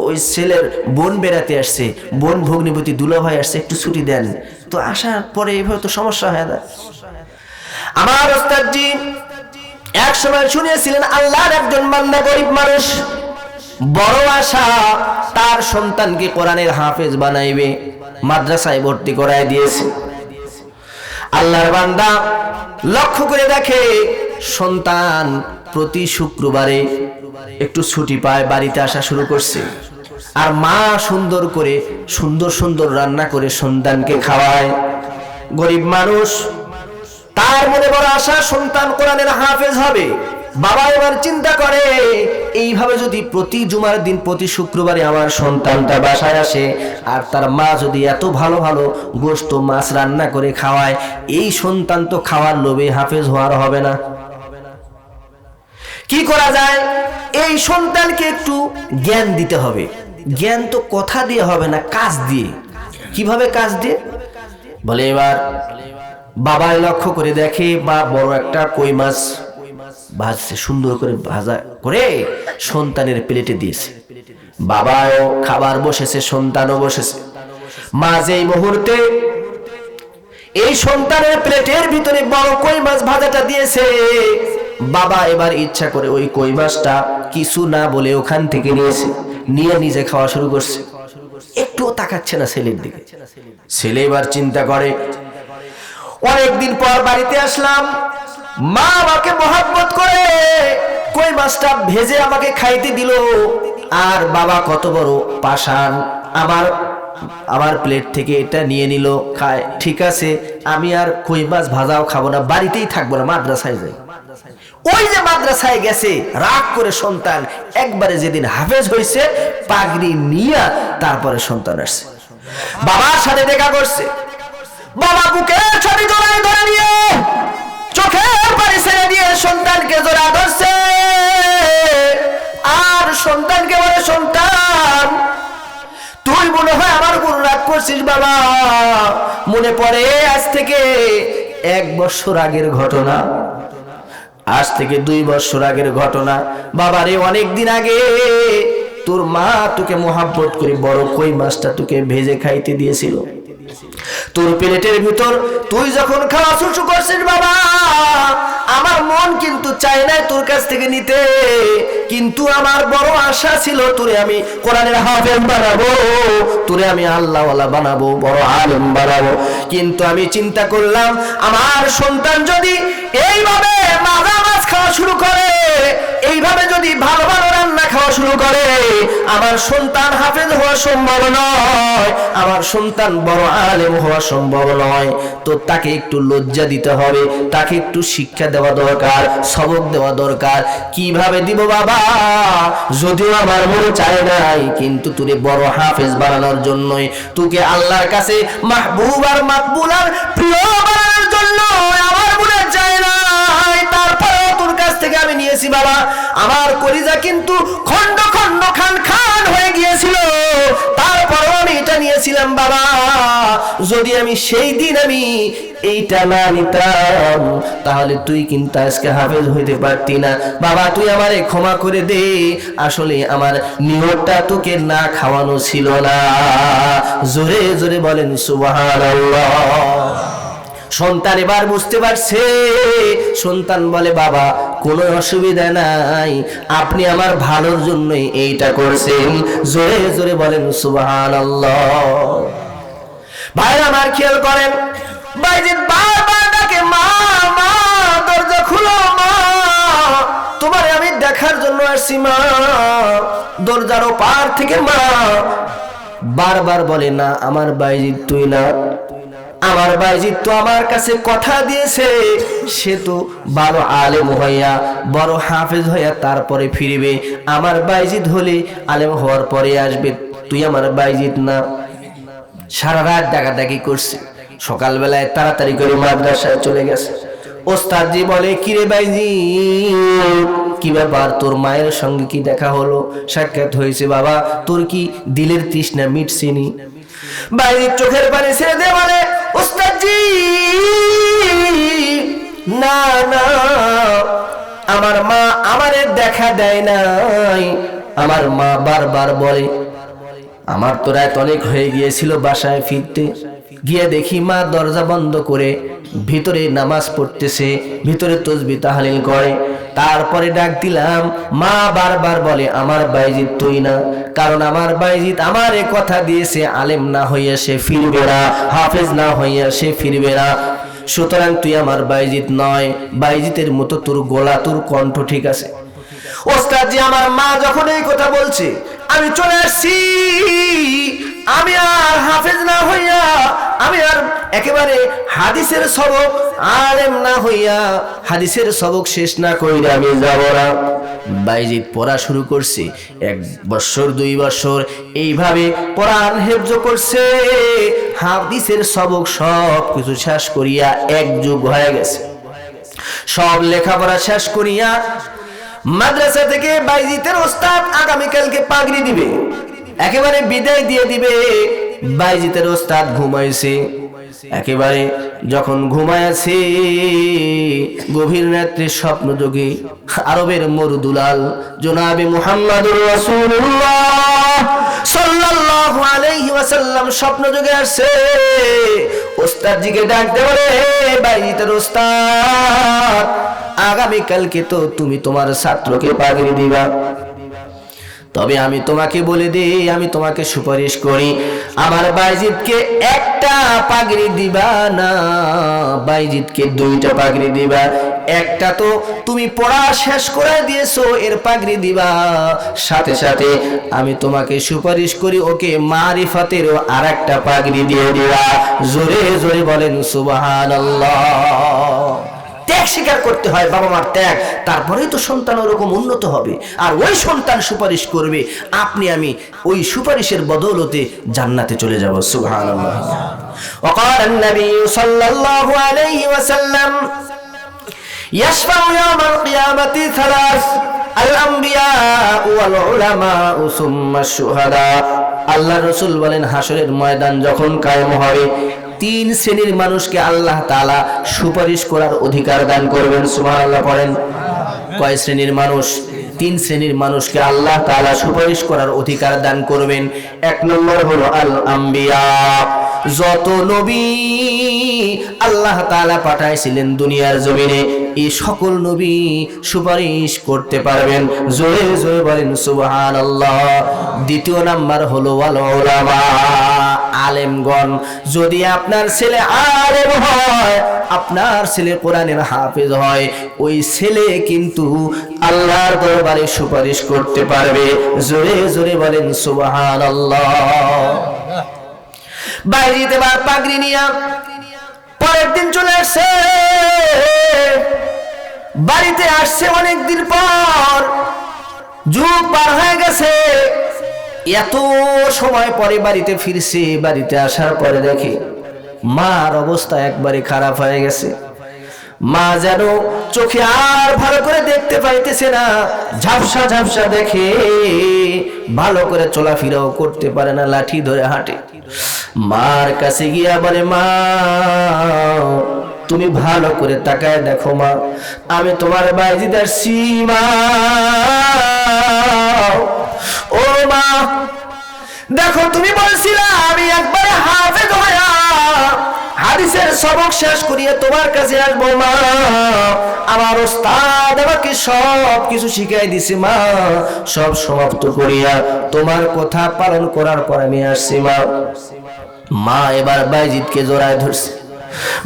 ওই ছেলের বোন বেড়াতে আসছে, বোন ভগ্নিপতি দুলাভাই আসছে, একটু ছুটি দেন। তো আসার পরে এইভাবে তো সমস্যা হয় না। আমার ওস্তাদজি এক সময় শুনিয়েছিলেন, আল্লাহর একজন বান্দা গরিব মানুষ, বড় আশা তার সন্তানকে কোরআনের হাফেজ বানাইবে, মাদ্রাসায় ভর্তি করায় দিয়েছে। আল্লাহর বান্দা লক্ষ্য করে দেখে সন্তান প্রতি শুক্রবারে একটু ছুটি পায়, বাড়িতে আসা শুরু করছে। আর মা সুন্দর করে সুন্দর সুন্দর রান্না করে সন্তানকে খাওয়ায়। গরিব মানুষ, তার মনে বড় আশা সন্তান কোরআনের হাফেজ হবে। বাবা এবার চিন্তা করে, এইভাবে যদি প্রতি জুমার দিন প্রতি শুক্রবারে আমার সন্তানটা বাসায় আসে আর তার মা যদি এত ভালো ভালো গোশত মাছ রান্না করে খাওয়ায়, এই সন্তান তো খাওয়ার লোভে হাফেজ হওয়ার হবে না। কি করা যায়? এই সন্তানকে একটু জ্ঞান দিতে হবে। জ্ঞান তো কথা দিয়ে হবে না, কাজ দিয়ে। কিভাবে কাজ দিয়ে? বলে এবার বাবাই লক্ষ্য করে দেখে বা বড় একটা কই মাছ ভাজছে, সুন্দর করে ভাজা করে সন্তানের প্লেটে দিয়েছে। বাবাও খাবার বসেছে, সন্তানও বসেছে। মা যেই মুহূর্তে এই সন্তানের প্লেটের ভিতরে বড় কই মাছ ভাজাটা দিয়েছে, বাবা এবার ইচ্ছা করে ওই কই মাছটা কিছু না বলে ওখান থেকে নিয়েছে, নিয়ে নিজে খাওয়া শুরু করছে। একটুও তাকাচ্ছে না ছেলের দিকে। ছেলে এবার চিন্তা করে, অনেকদিন পর বাড়িতে আসলাম, মা আমাকে মহব্বত করে কই মাছটা ভেজে আমাকে খাইতে দিল, আর বাবা কত বড় পাষাণ, আমার প্লেট থেকে এটা নিয়ে নিল, খায়। ঠিক আছে, আমি আর কই মাছ ভাজাও খাবো না, বাড়িতেই থাকবো না, মাদ্রাসায় যাই। ওই যে মাদ্রাসায় গেছে, রাগ করে সন্তান একবারে যেদিন হাফেজ হয়েছে পাগড়ি নিয়ে তারপরে সন্তান আসছে, বাবার সাথে দেখা করছে। বাবা বুকে ছবি জড়ায় ধরে নিয়ে চোখের পানি ছেড়ে দিয়ে সন্তানকে জড়া ধরছে, আর সন্তানকে বলে, সন্তান তুই মনে হয় আমার উপর রাগ করছিস বাবা। মনে পড়ে আজ থেকে 1 বছর আগের ঘটনা, আজ থেকে 2 বছর আগের ঘটনা। বাবারে, অনেকদিন আগে তোর মা তোকে মহব্বত করে বড় কই মাছটা তোকে ভেজে খাইতে দিয়েছিল। তোর প্লেটের ভিতর তুই যখন খাওয়া শুরু করছিস বাবা, আমার মন কিন্তু চায় না তোর কাছ থেকে নিতে, কিন্তু আমার বড় আশা ছিল তোরে আমি কোরআনের হাফেজ বানাবো, তোরে আমি আল্লাহওয়ালা বানাবো, বড় আলেম বানাবো। কিন্তু আমি চিন্তা করলাম, আমার সন্তান যদি এইভাবে মাজা মাছ খাওয়া শুরু করে, এইভাবে যদি ভালো ভালো রান্না খাওয়া শুরু করে, আমার সন্তান হাফেজ হওয়া সম্ভব নয়, আমার সন্তান বড় আলেম হওয়া সম্ভব নয়। তো তাকে একটু লজ্জা দিতে হবে, তাকে একটু শিক্ষা দেওয়া দরকার, সবক দেওয়া দরকার। কিভাবে দিব বাবা? যদিও আমার মনে চায় নাই, কিন্তু তোরে বড় হাফেজ বানানোর জন্যই, তোকে আল্লাহর কাছে মাহবুব আর মাকবুল আর প্রিয় বানানোর জন্য আমার মনে চায় নাই। তারপরেও তোর কাছ থেকে আমি নিয়েছি বাবা। আমার কলিজা কিন্তু খন্ড খন্ড খান খান হয়ে গিয়েছিল, তারপরেও আমি এটা নিয়েছিলাম বাবা। যদি আমি সেই দিন আমি এইটা না নিতাম, তাহলে তুই কিন্তু আজকে হাফেজ হইতে পারতি না বাবা। তুই আমারে ক্ষমা করে দে, আসলে আমার নিয়তটা তোকে না খাওয়ানো ছিল না। জোরে জোরে বলেন সুবহানাল্লাহ। সন্তান এবার বুঝতে পারছে। সন্তান বলে, বাবা কোনো অসুবিধা নাই, আপনি আমার ভালোর জন্যই এইটা করছেন। জোরে জোরে বলেন সুবহানাল্লাহ। ভাই আমার খেয়াল করেন, বাইজিদ বারবার ডাকে মা মা, দরজা খুলো মা, তোমারে আমি দেখার জন্য আসছি মা। দরজার ওপার থেকে মা বারবার বলে না আমার বাইজিদ তুই না, আমার বাইজিদ তো আমার কাছে কথা দিয়েছে, সে তো বড় আলেম হইয়া বড় হাফেজ হইয়া তারপরে ফিরবে, আমার বাইজিদ হলে আলেম হওয়ার পরে আসবে, তুই আমার বাইজিদ না। সারা রাত ডাকাডাকি করছে, সকালবেলায় তাড়াতাড়ি করে মাদ্রাসায় চলে গেছে। ওস্তাদজি বলে কিরে বাইজিদ কি ব্যাপার, তোর মায়ের সঙ্গে কি দেখা হলো, সাক্ষাৎ হয়েছে বাবা, তোর কি দিলের তৃষ্ণা মিটছেনি? বাইজিদ চোখের পানি ছেড়ে দিয়ে বলে ওস্তাদজি না না, আমার মা আমারে দেখা দেয় নাই। আমার মা বারবার বলে আমার তো রাত অনেক হয়ে গিয়েছিল বাসায় ফিরতে, গিয়ে দেখি মা দরজা বন্ধ করে ভিতরে নামাজ পড়তেছে, ভিতরে তাসবিহ তাহলিল করে। তারপরে ডাক দিলাম, মা বারবার বলে আমার বাইজিদ তুই না, কারণ আমার বাইজিদ আমারে কথা দিয়েছে আলেম না হইয়া সে ফিরবে না, হাফেজ না হইয়া সে ফিরবে না, সুতরাং তুই আমার বাইজিদ নয়। বাইজিদের মতো তোর গলা তোর কণ্ঠ ঠিক আছে। ওস্তাদজি আমার মা যখন এই কথা বলছে আমি চলে আসছি, আমি আর হাফেজ না হইয়া, আমি আর একেবারে হাদিসের সবক আলেম না হইয়া হাদিসের সবক শেষ না কইরা আমি যাব না। বাইজিদ পড়া শুরু করছে, 1 বছর 2 বছর এইভাবে কোরআন হেফজ করছে, হাদিসের সবক সব কিছু শেষ করিয়া 1 যুগ হয়ে গেছে। সব লেখাপড়া শেষ করিয়া মাদ্রাসা থেকে বাইজিদের ওস্তাদ আগামীকালকে পাগড়ি দিবে, একেবারে বিদায় দিয়ে দিবে। বাইজিদের ওস্তাদ ঘুমাইছে, একেবারে যখন ঘুমাইছে গভীর রাত্রে স্বপ্ন যোগে আরবের মরুদুলাল জনাবে মুহাম্মদুর রাসূলুল্লাহ সাল্লাল্লাহু আলাইহি ওয়াসাল্লাম স্বপ্ন যোগে আসছে। ওস্তাদজিকে ডাক দে, বলে বাইজিদের ওস্তাদ আগামীকালকে তো তুমি তোমার ছাত্রকে পাগড়ি দিবা, তবে আমি তোমাকে বলে দিই, আমি তোমাকে সুপারিশ করি আমার বাইজিদকে 1টা পাগড়ি দিবা না, বাইজিদকে 2টা পাগড়ি দিবা। 1টা তো তুমি পড়া শেষ করে দিয়েছো, এর পাগড়ি দিবা, সাথে সাথে আমি তোমাকে সুপারিশ করি ওকে মারিফাতের আরেকটা পাগড়ি দিয়ে দিবা। জোরে জোরে বলেন সুবহানাল্লাহ। ত্যাগ স্বীকার করতে হয়, বাবা মার ত্যাগ, তারপরেই তো সন্তান ওরকম উন্নত হবে, আর ওই সন্তান সুপারিশ করবে, আপনি আমি ওই সুপারিশের বদৌলতে জান্নাতে চলে যাব। সুবহানাল্লাহ। وقال النبي صلى الله عليه وسلم يشفع يوم القيامة 3: الأنبياء والعلماء ثم الشهداء। আল্লাহ রাসূল বলেন হাসরের ময়দান যখন কায়েম হবে 3 শ্রেণীর মানুষকে আল্লাহ তাআলা সুপারিশ করার অধিকার দান করবেন। সুবহানাল্লাহ পড়েন। কয় শ্রেণীর মানুষ? 3 শ্রেণীর মানুষকে আল্লাহ তাআলা সুপারিশ করার অধিকার দান করবেন। 1 নম্বর হলো আল আম্বিয়া, যত নবী আল্লাহ তাআলা পাঠাইছিলেন দুনিয়ার জমিনে এই সকল নবী সুপারিশ করতে পারবেন। জোরে জোরে বলেন সুবহানাল্লাহ। 2 নাম্বার হলো ওয়াল উলামা, আলেমগণ। যদি আপনার ছেলে আলেম হয়, আপনার ছেলে কোরআনের হাফেজ হয়, ওই ছেলে কিন্তু আল্লাহর দরবারে সুপারিশ করতে পারবে। জোরে জোরে বলেন সুবহানাল্লাহ। বাইরে পাগড়ি নিয়া পরের দিন চলে আসছে, বাড়িতে আসছে অনেকদিন পর, যুগ পার হয়ে গেছে, এত সময় পরে বাড়িতে ফিরছে। বাড়িতে আসার পরে দেখে মার অবস্থা একবারে খারাপ হয়ে গেছে। মা যেন চোখে আর ভালো করে দেখতে পাইতেছে না, ঝাপসা ঝাপসা দেখে, ভালো করে চলাফেরাও করতে পারে না, লাঠি ধরে হাঁটে। মার কাছে গিয়া বলে মা তুমি ভালো করে তাকায় দেখো মা, আমি তোমার বাইজিদ আসছি মা। ও মা দেখো তুমি বলছিলা আমি একবারে হাফেজ হইয়া হাদিসের সবক শেষ করিয়ে তোমার কাছে আসবো মা, আমার ওস্তাদ আমাকে সব কিছু শিখাই দিছে মা, সব সমাপ্ত করিয়া তোমার কথা পালন করার পর আমি আসছি মা। মা এবার বাইজিদকে জড়ায় ধরছে,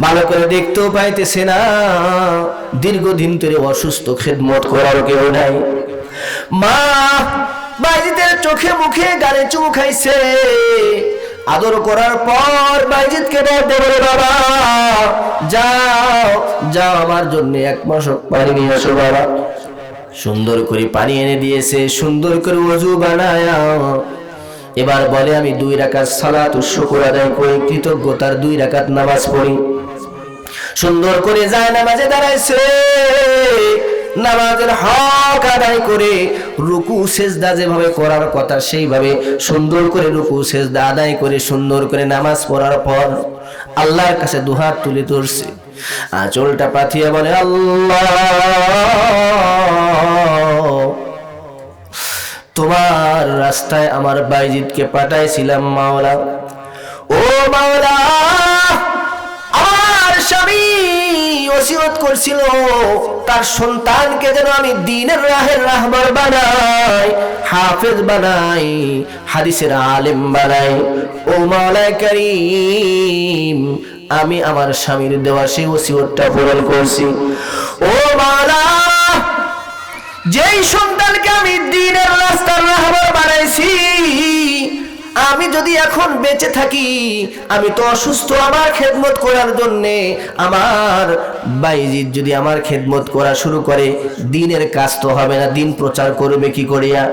ভালো করে দেখতেও পাইতেছে না, দীর্ঘদিন ধরে অসুস্থ, খেদমত করার কেউ নাই। মা বাইজিদের চোখে মুখে গালে চুমু খাইছে, আদর করার পর বাইজিদকে বলে বাবা যাও যাও আমার জন্য 1 মাস পানি নিয়ে আসো বাবা। সুন্দর করে পানি এনে দিয়েছে, সুন্দর করে ওযু বানায়া এবার বলে আমি 2 রাকাত সালাতুশ শুকর আদায় করি, কৃতজ্ঞতার 2 রাকাত নামাজ পড়ি। সুন্দর করে যায় নামাজে দাঁড়াইছে, নামাজের হক আদায় করে রুকু সেজদা যেভাবে করার কথা সেইভাবে সুন্দর করে রুকু সেজদা আদায় করে সুন্দর করে নামাজ পড়ার পর আল্লাহর কাছে দুহাত তুলে ধরছে, আঁচলটা পাথিয়ে বলে আল্লাহ তোমার রাস্তায় আমার বাইজিদকে পাঠাইছিলাম মাওলা, ও মাওলা আমার স্বামী ওসিয়ত করছিল তার সন্তানকে যেন আমি দ্বীনের রাহের রাহবার বানাই, হাফেজ বানাই, হাদিসের আলেম বানাই। ও মাওলা কারীম আমি আমার স্বামীর দেওয়া সেই ওসিয়তটা পূরণ করছি। ও মাওলা যেই সন্তানকে আমি দ্বীনের রাস্তার রাহবার বানাইছি, আমি যদি এখন বেঁচে থাকি, আমি তো অসুস্থ, আমার খেদমত করার জন্যে আমার বাইজিদ যদি আমার খেদমত করা শুরু করে দ্বীনের কাজ তো হবে না, দ্বীন প্রচার করবে কি করিয়া?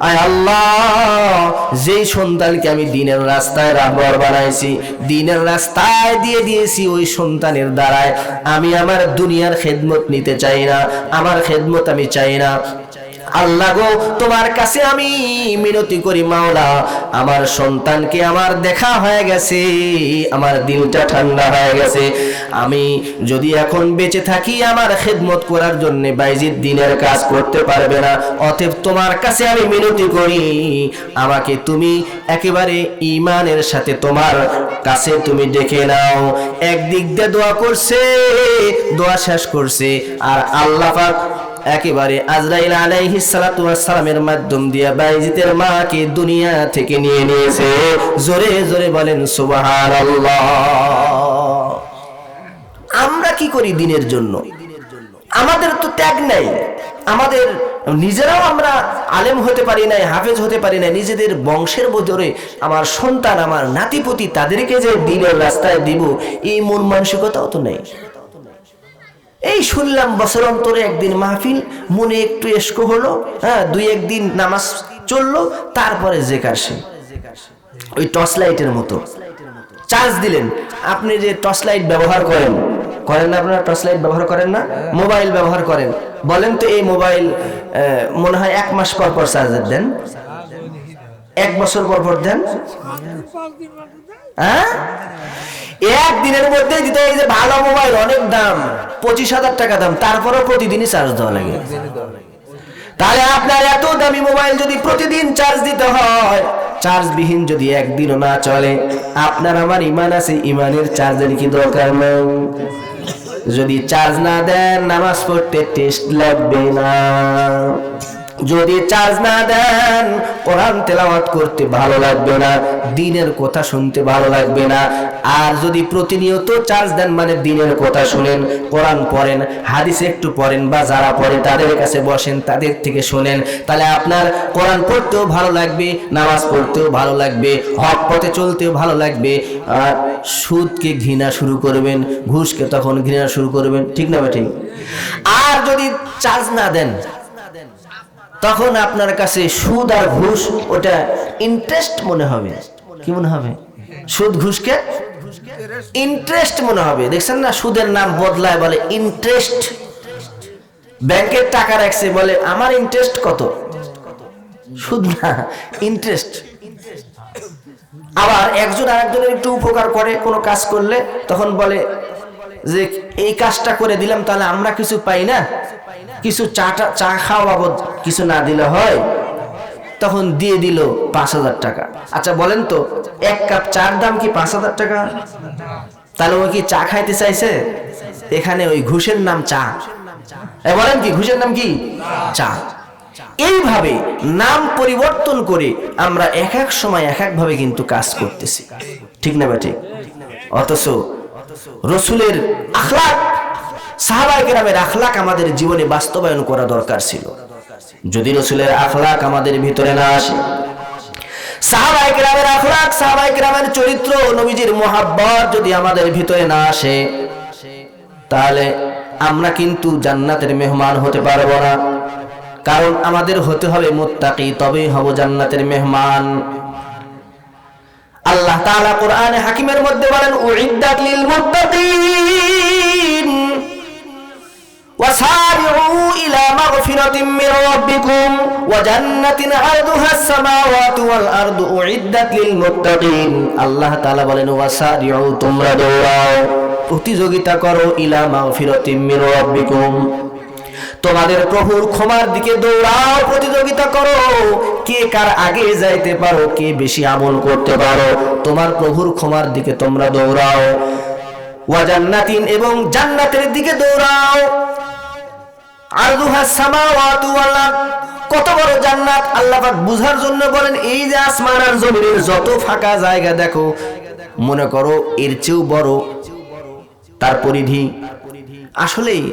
আয় আল্লাহ যেই সন্তানকে আমি দ্বীনের রাস্তায় রাহবার বানাইছি, দ্বীনের রাস্তায় দিয়ে দিয়েছি, ওই সন্তানের দ্বারায় আমি আমার দুনিয়ার খেদমত নিতে চাই না, আমার খেদমত আমি চাই না। আল্লাহ গো তোমার কাছে আমি মিনতি করি মাওলা, আমার সন্তানকে আমার দেখা হয়ে গেছে, আমার দিলটা ঠান্ডা হয়ে গেছে, আমি যদি এখন বেঁচে থাকি আমার খেদমত করার জন্য বাইজিদ দ্বীনের কাজ করতে পারবে না, অতএব তোমার কাছে আমি মিনতি করি আমাকে তুমি একেবারে ঈমানের সাথে তোমার কাছে তুমি ডেকে নাও। একদিক দিয়ে দোয়া করছে, দোয়া শেষ করছে, আর আল্লাহ পাক একেবারে আজরাইল আলাইহিস সালাতু ওয়াস সালামের মাধ্যম দিয়ে বাইজিদের মাকে দুনিয়া থেকে নিয়ে নিয়েছে। জোরে জোরে বলেন সুবহানাল্লাহ। আমরা কি করি দ্বীনের জন্য? আমাদের তো ত্যাগ নাই, আমাদের নিজেরাও আমরা আলেম হতে পারি নাই, হাফেজ হতে পারি নাই, নিজেদের বংশের ভিতরে আমার সন্তান আমার নাতিপুতি তাদেরকে যে দ্বীনের রাস্তায় দিব এই মন মানসিকতাও তো নেই। এই শুনলাম বছর অন্তরে একদিন মাহফিল, মনে একটু এসকো হলো, হ্যাঁ 2-1 দিন নামাজ চললো, তারপরে জেকার সে ওই টর্চ লাইটের মতো চার্জ দিলেন। আপনি যে টর্চ লাইট ব্যবহার করেন না, আপনারা টর্চ লাইট ব্যবহার করেন না, মোবাইল ব্যবহার করেন, বলেন তো এই মোবাইল মনে হয় 1 মাস পর পর চার্জার দেন, 1 বছর পর পর দেন, হ্যাঁ 1 দিনের মধ্যে দিতে। এই যে ভালো মোবাইল অনেক দাম, 25,000 টাকা দাম, তারপরেও প্রতিদিনই চার্জ দেওয়া লাগে। তাহলে আপনার এত দামি মোবাইল যদি প্রতিদিন চার্জ দিতে হয়, চার্জবিহীন যদি একদিনও না চলে, আপনার আমার ঈমান আছে, ঈমানের চার্জের কি দরকার নেই? যদি চার্জ না দেন নামাজ পড়তে টেস্ট লাগবে না, যদি চার্জ না দেন কোরআন তেলাওয়াত করতে ভালো লাগবে না, দ্বীনের কথা শুনতে ভালো লাগবে না। আর যদি প্রতিনিয়ত চার্জ দেন মানে দ্বীনের কথা শুনেন, কোরআন পড়েন, হাদিস একটু পড়েন, বা যারা পড়ে তাদের কাছে বসেন, তাদের থেকে শুনেন, তাহলে আপনার কোরআন পড়তেও ভালো লাগবে, নামাজ পড়তেও ভালো লাগবে, হক পথে চলতেও ভালো লাগবে। আর সুদকে ঘৃণা শুরু করবেন, ঘুষকে তখন ঘৃণা শুরু করবেন, ঠিক না ঠিক? আর যদি চার্জ না দেন তখন আপনার কাছে সুদ আর ঘুষ ওটা ইন্টারেস্ট মনে হবে। কি মনে হবে? সুদ ঘুষকে ইন্টারেস্ট মনে হবে। দেখছেন না, সুদের নাম বদলায়, বলে ইন্টারেস্ট। ব্যাংকের টাকা রাখছে, বলে আমার ইন্টারেস্ট কত? সুদ না, ইন্টারেস্ট। আবার একজন আরেকজনের একটু উপকার করে কোনো কাজ করলে, তখন বলে যে এই কাজটা করে দিলাম, তাহলে আমরা কিছু পাই না, কিছু চা খাওয়া বাবদ কিছু না দিলে হয়, তখন দিয়ে দিল 5,000 টাকা। আচ্ছা বলেন তো, 1 কাপ চার দাম কি 5,000 টাকা? তাহলে ও কি চা খাইতে চাইছে? এখানে ওই ঘুষের নাম চা, বলেন কি ঘুষের নাম কি? চা। এইভাবে নাম পরিবর্তন করে আমরা এক এক সময় এক এক ভাবে কিন্তু কাজ করতেছি, ঠিক না ঠিক? অথচ রসুলের আখলাক, সাহাবায়ে কেরামের আখলাক আমাদের জীবনে বাস্তবায়ন করা দরকার ছিল। যদি রসুলের আখলাক আমাদের ভিতরে না আসে, সাহাবায়ে কেরামের আখলাক, সাহাবায়ে কেরামের চরিত্র, নবীজির মুহাব্বত যদি আমাদের ভিতরে না আসে, তাহলে আমরা কিন্তু জান্নাতের মেহমান হতে পারবো না। কারণ আমাদের হতে হবে মুত্তাকি, তবেই হব জান্নাতের মেহমান। আল্লাহ তাআলা কোরআনে হাকিমের মধ্যে বলেন, উইদ্দাত লিল মুত্তাকিন ওয়াসারিউ ইলা মাগফিরাতিম মির রাব্বিকুম ওয়া জান্নাতিন আরদুহাস সামাওয়াতু ওয়াল আরদু উইদ্দাত লিল মুত্তাকিন। আল্লাহ তাআলা বলেন, ওয়াসারিউ, তোমরা দৌড়াও, প্রতিযোগিতা করো, ইলা মাগফিরাতিম মির রাব্বিকুম, তোমাদের প্রভুর ক্ষমার দিকে দৌড়াও, প্রতিযোগিতা করো, কে কার আগে যাইতে পারো, কে বেশি আমল করতে পারো, তোমার প্রভুর ক্ষমার দিকে তোমরা দৌড়াও। ওয়া জান্নাতিন, এবং জান্নাতের দিকে দৌড়াও। আরদুহাস সামাওয়াতু ওয়াল আরদ, কত বড় জান্নাত আল্লাহ পাক বুঝার জন্য বলেন, এই যে আসমান আর জমিনের যত ফাঁকা জায়গা দেখো, মনে করো এর চেয়েও বড় তার পরিধি। আসলেই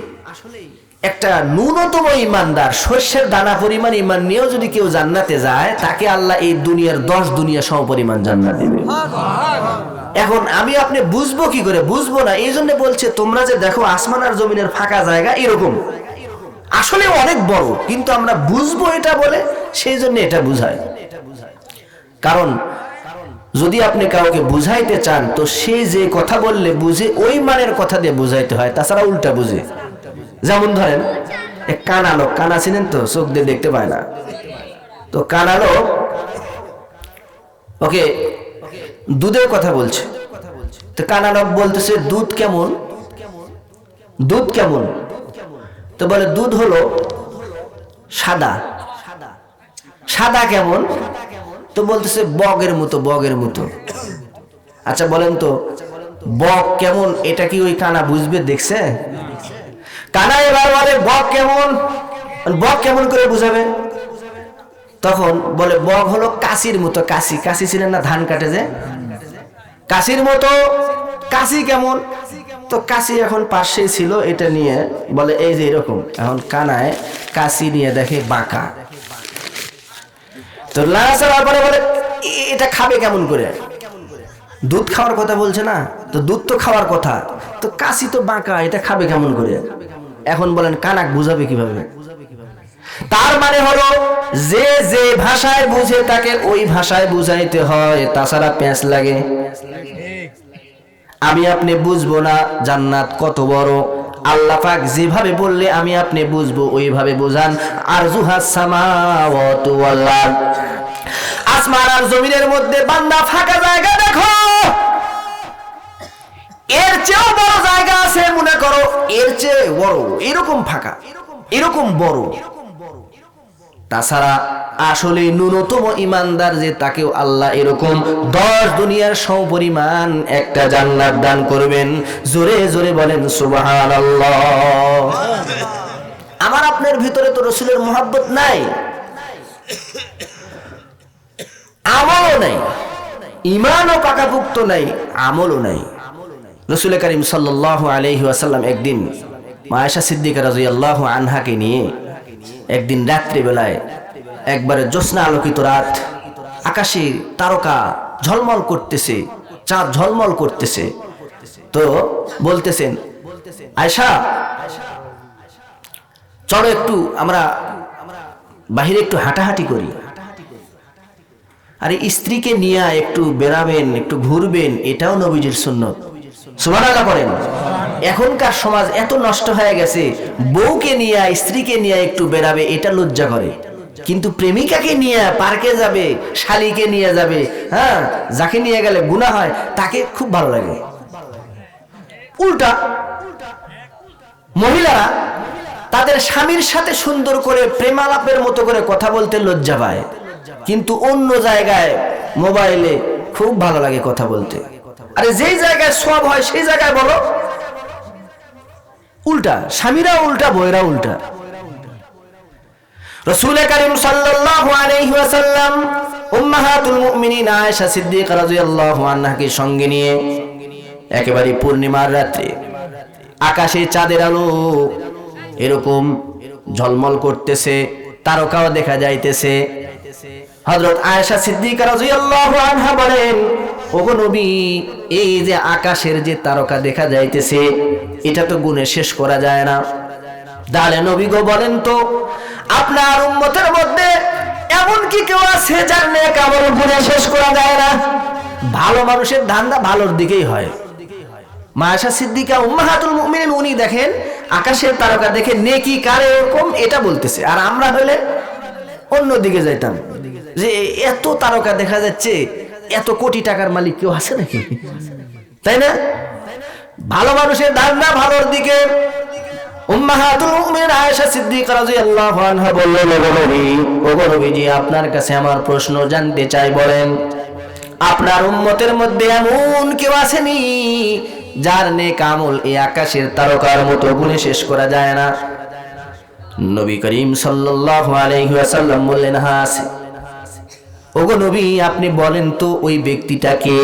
একটা ন্যূনতম ইমানদার শস্যের দানা পরিমাণ ইমান নিয়েও যদি কেউ জান্নাতে যায়, তাকে আল্লাহ এই দুনিয়ার 10 দুনিয়া সম পরিমাণ জান্নাত দিবে। এখন আমি আপনি বুঝবো কি করে? বুঝবো না। এই জন্য বলছে, তোমরা যে দেখো আসমান আর জমিনের ফাঁকা জায়গা এরকম, আসলে অনেক বড়, কিন্তু আমরা বুঝবো এটা বলে, সেই জন্য এটা বুঝায়। কারণ যদি আপনি কাউকে বুঝাইতে চান, তো সে যে কথা বললে বুঝে ওই মানের কথা দিয়ে বুঝাইতে হয়, তাছাড়া উল্টা বুঝে। যেমন ধরেন এক কানালো, কানা ছিলেন তো, চোখ দিয়ে দেখতে পায় না, তো কানালো ওকে দুধের কথা বলছে, তো কানালো বলতেছে, দুধ কেমন? দুধ কেমন? তো বলে, দুধ হলো সাদা। সাদা কেমন? তো বলতেছে, বগের মতো, বগের মতো। আচ্ছা বলেন তো, বগ কেমন এটা কি ওই কানা বুঝবে? দেখছে? কানা এবার বলে, বগ কেমন? বগ কেমন করে বুঝাবে? তখন বলে, বগ হলো কাশির মতো। কাশি, কাশি ছিলেন না ধান কাটে যে, কাশির মতো। কাশি কেমন? তো কাশি এখন পাশে ছিল, এটা নিয়ে বলে এই যে এরকম। এখন কানায় কাশি নিয়ে দেখে বাঁকা, তো লাড়াচাড়ার পরে বলে, এটা খাবে কেমন করে? দুধ খাওয়ার কথা বলছে না, তো দুধ তো খাওয়ার কথা, তো কাশি তো বাঁকা, এটা খাবে কেমন করে? এখন বলেন কানাক বুঝাবে কিভাবে? তার মানে হলো, যে যে ভাষায় বুঝে তাকে ওই ভাষায় বুঝাইতে হয়, তাছাড়া প্যাঁচ লাগে। আমি আপনি বুঝবো না জান্নাত কত বড়, আল্লাহ পাক যেভাবে বললে আমি আপনি বুঝবো ওইভাবে বুঝান। আরজুহাস সামাওয়াতু ওয়াল আরদ, আসমান আর জমিনের মধ্যে বান্দা ফাঁকা জায়গা দেখো, এর চেয়েও বড় জায়গা আছে, মনে করো এর চেয়ে বড়, এরকম ফাঁকা, এরকম বড়। তাছাড়া আসলে ন্যূনতম ইমানদার যে, তাকেও আল্লাহ এরকম 10 দুনিয়ার সমপরিমাণ একটা জান্নাত দান করবেন। জোরে জোরে বলেন সুবহানাল্লাহ। আমার আপনার ভিতরে তো রসুলের মুহাব্বত নাই, আমলও নাই, ইমানও পাকাপুক্ত নাই, আমলও নাই। রাসূল করিম সাল্লাল্লাহু আলাইহি ওয়াসাল্লাম একদিন মা আয়েশা সিদ্দিকা রাদিয়াল্লাহু আনহাকে নিয়ে একদিন রাত্রি বেলায়, একবারে জ্যোৎস্না আলোকিত রাত, আকাশে তারকা ঝলমল করতেছে, চাঁদ ঝলমল করতেছে, তো বলতেছেন, আয়েশা চলো একটু আমরা বাহিরে একটু হাঁটাহাঁটি করি। আরে স্ত্রীকে নিয়ে একটু বেরাবেন, একটু ঘুরবেন, এটাও নবীজির সুন্নত। সুবহানাল্লাহ করেন। এখনকার সমাজ এত নষ্ট হয়ে গেছে, বউকে নিয়ে স্ত্রীকে নিয়ে একটু বেরাবে এটা লজ্জা করে, কিন্তু প্রেমিকাকে নিয়ে পার্কে যাবে, শালীকে নিয়ে যাবে, হ্যাঁ, যাকে নিয়ে গেলে গুনাহ হয় তাকে খুব ভালো লাগে। উল্টা মহিলারা তাদের স্বামীর সাথে সুন্দর করে প্রেমালাপের মতো করে কথা বলতে লজ্জা পায়, কিন্তু অন্য জায়গায় মোবাইলে খুব ভালো লাগে কথা বলতে। আরে যেই জায়গায় সব হয় সেই জায়গায় বলো। উল্টা, স্বামীরা উল্টা, বউয়েরা উল্টা। রাসূল কারীম সাল্লাল্লাহু আলাইহি ওয়াসাল্লাম উম্মাহাতুল মুমিনিন আয়েশা সিদ্দিকা রাদিয়াল্লাহু আনহাকে সঙ্গে নিয়ে একেবারে পূর্ণিমার রাত্রে আকাশে চাঁদের আলো এরকম ঝলমল করতেছে, তারকাও দেখা যাইতেছে। হযরত আয়েশা সিদ্দিকা রাদিয়াল্লাহু আনহা বলেন, ওগো নবী, এই যে আকাশের যে তারকা দেখা যাইতেছে এটা তো গুণে শেষ করা যায় না। তাহলে নবী গো বলেন তো, আপনার উম্মতের মধ্যে এমন কি কেউ আছে যার নেক আমল গুণে শেষ করা যায় না? ভালো মানুষের ধান্দা ভালোর দিকেই হয়। মা আয়েশা সিদ্দিকা উম্মাহাতুল মুমিনিন উনি দেখেন আকাশের তারকা দেখে নেকি কারে এরকম এটা বলতেছে, আর আমরা হলে অন্য দিকে যাইতাম যে এত তারকা দেখা যাচ্ছে, এত কোটি টাকার মালিক কেউ আছে নাকি? তাই না? ভালো মানুষের ধান্দা ভালোর দিকে। উম্মাহাতুল মুমিনিন আয়েশা সিদ্দিকা রাদিয়াল্লাহু আনহা বললেন, ওগো নবীজি, আপনার কাছে আমার প্রশ্ন জানতে চাই, বলেন আপনার উম্মতের মধ্যে এমন কেউ আসেনি যার নেক আমল এই আকাশের তারকার মতো গুণে শেষ করা যায় না? নবী করিম সাল্লাল্লাহু আলাইহি ওয়াসাল্লাম বললেন, হ্যাঁ আছে। ওগো নবী, আপনি বলেন তো ওই ব্যক্তিটাকে?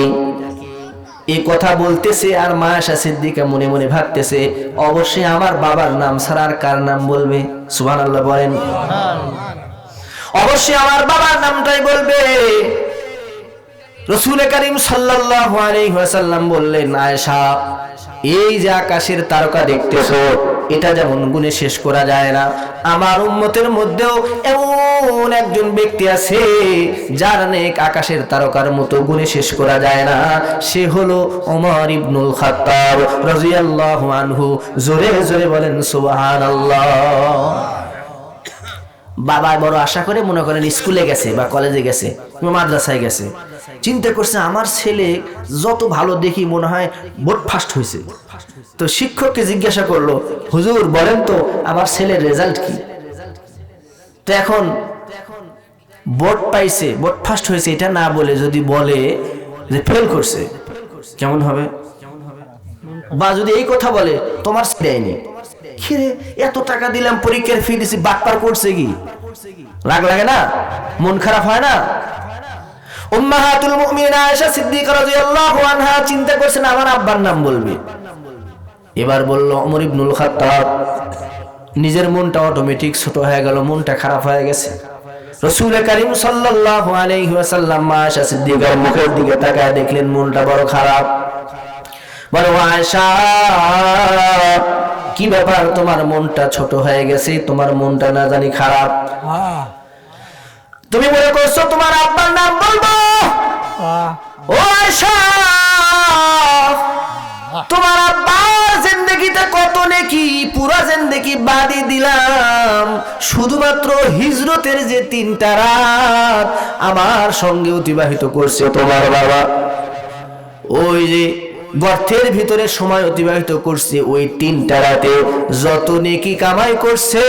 এই কথা বলতেছে আর মা আয়েশা সিদ্দিকা মনে মনে ভাবতেছে, অবশ্যই আমার বাবার নাম ছাড়া আর কার নাম বলবে? সুবহানাল্লাহ বলেন। অবশ্যই আমার বাবার নামটাই বলবে। রাসূল কারীম সাল্লাল্লাহু আলাইহি ওয়াসাল্লাম বললেন, আয়েশা, এই যে আকাশের তারকা দেখতেছো এটা যেমন গুণে শেষ করা যায় না, আমার উম্মতের মধ্যেও এমন একজন ব্যক্তি আছে যার নেক আকাশের তারকার মতো গুণে শেষ করা যায় না। সে হলো ওমর ইবনুল খাত্তাব রাদিয়াল্লাহু আনহু। জোরে জোরে বলেন সুবহানাল্লাহ। বাবা বড় আশা করে মনে করেন স্কুলে গেছে বা কলেজে গেছে, মাদ্রাসায় গেছে, চিন্তা করছে আমার ছেলে যত ভালো দেখি মনে হয় বোর্ড ফার্স্ট হয়েছে। তো শিক্ষককে জিজ্ঞাসা করলো, হুজুর বলেন তো আমার ছেলের রেজাল্ট কি? তো এখন বোর্ড পাইছে, বোর্ড ফার্স্ট হয়েছে এটা না বলে যদি বলে যে ফেল করছে, কেমন হবে? বা যদি এই কথা বলে তোমার দেয়নি, খিরে এত টাকা দিলাম পরীক্ষার ফি দিছি, বাটপার করছে কি? রাগ লাগে না? মন খারাপ হয় না? উম্মাহাতুল মুমিনিন আয়েশা সিদ্দিকা রাদিয়াল্লাহু আনহা চিন্তা করছেন আমার আব্বার নাম বলবে। এবার বলল ওমর ইবনুল খাত্তাব। নিজের মনটা অটোমেটিক ছোট হয়ে গেল, মনটা খারাপ হয়ে গেছে। রাসূল কারীম সাল্লাল্লাহু আলাইহি ওয়াসাল্লাম আয়েশা সিদ্দিকার মুখের দিকে তাকায় দেখলেন মনটা বড় খারাপ। বলে, আয়েশা, কি ব্যাপার, তোমার মনটা ছোট হয়ে গেছে, তোমার মনটা না জানি খারাপ, তুমি মনে করছো তোমার আব্বার নাম বলবো? ও আয়েশা, তোমার আব্বার জিন্দেগিতে কত নেকি, পুরা জিন্দেগি বাদি দিলাম শুধুমাত্র হিজরতের যে 3টা রাত আমার সঙ্গে অতিবাহিত করছে তোমার বাবা। ওই যে গর্তের ভিতরে সময় অতিবাহিত করছে, ওই 3টা রাতে যত নেকি কামাই করছে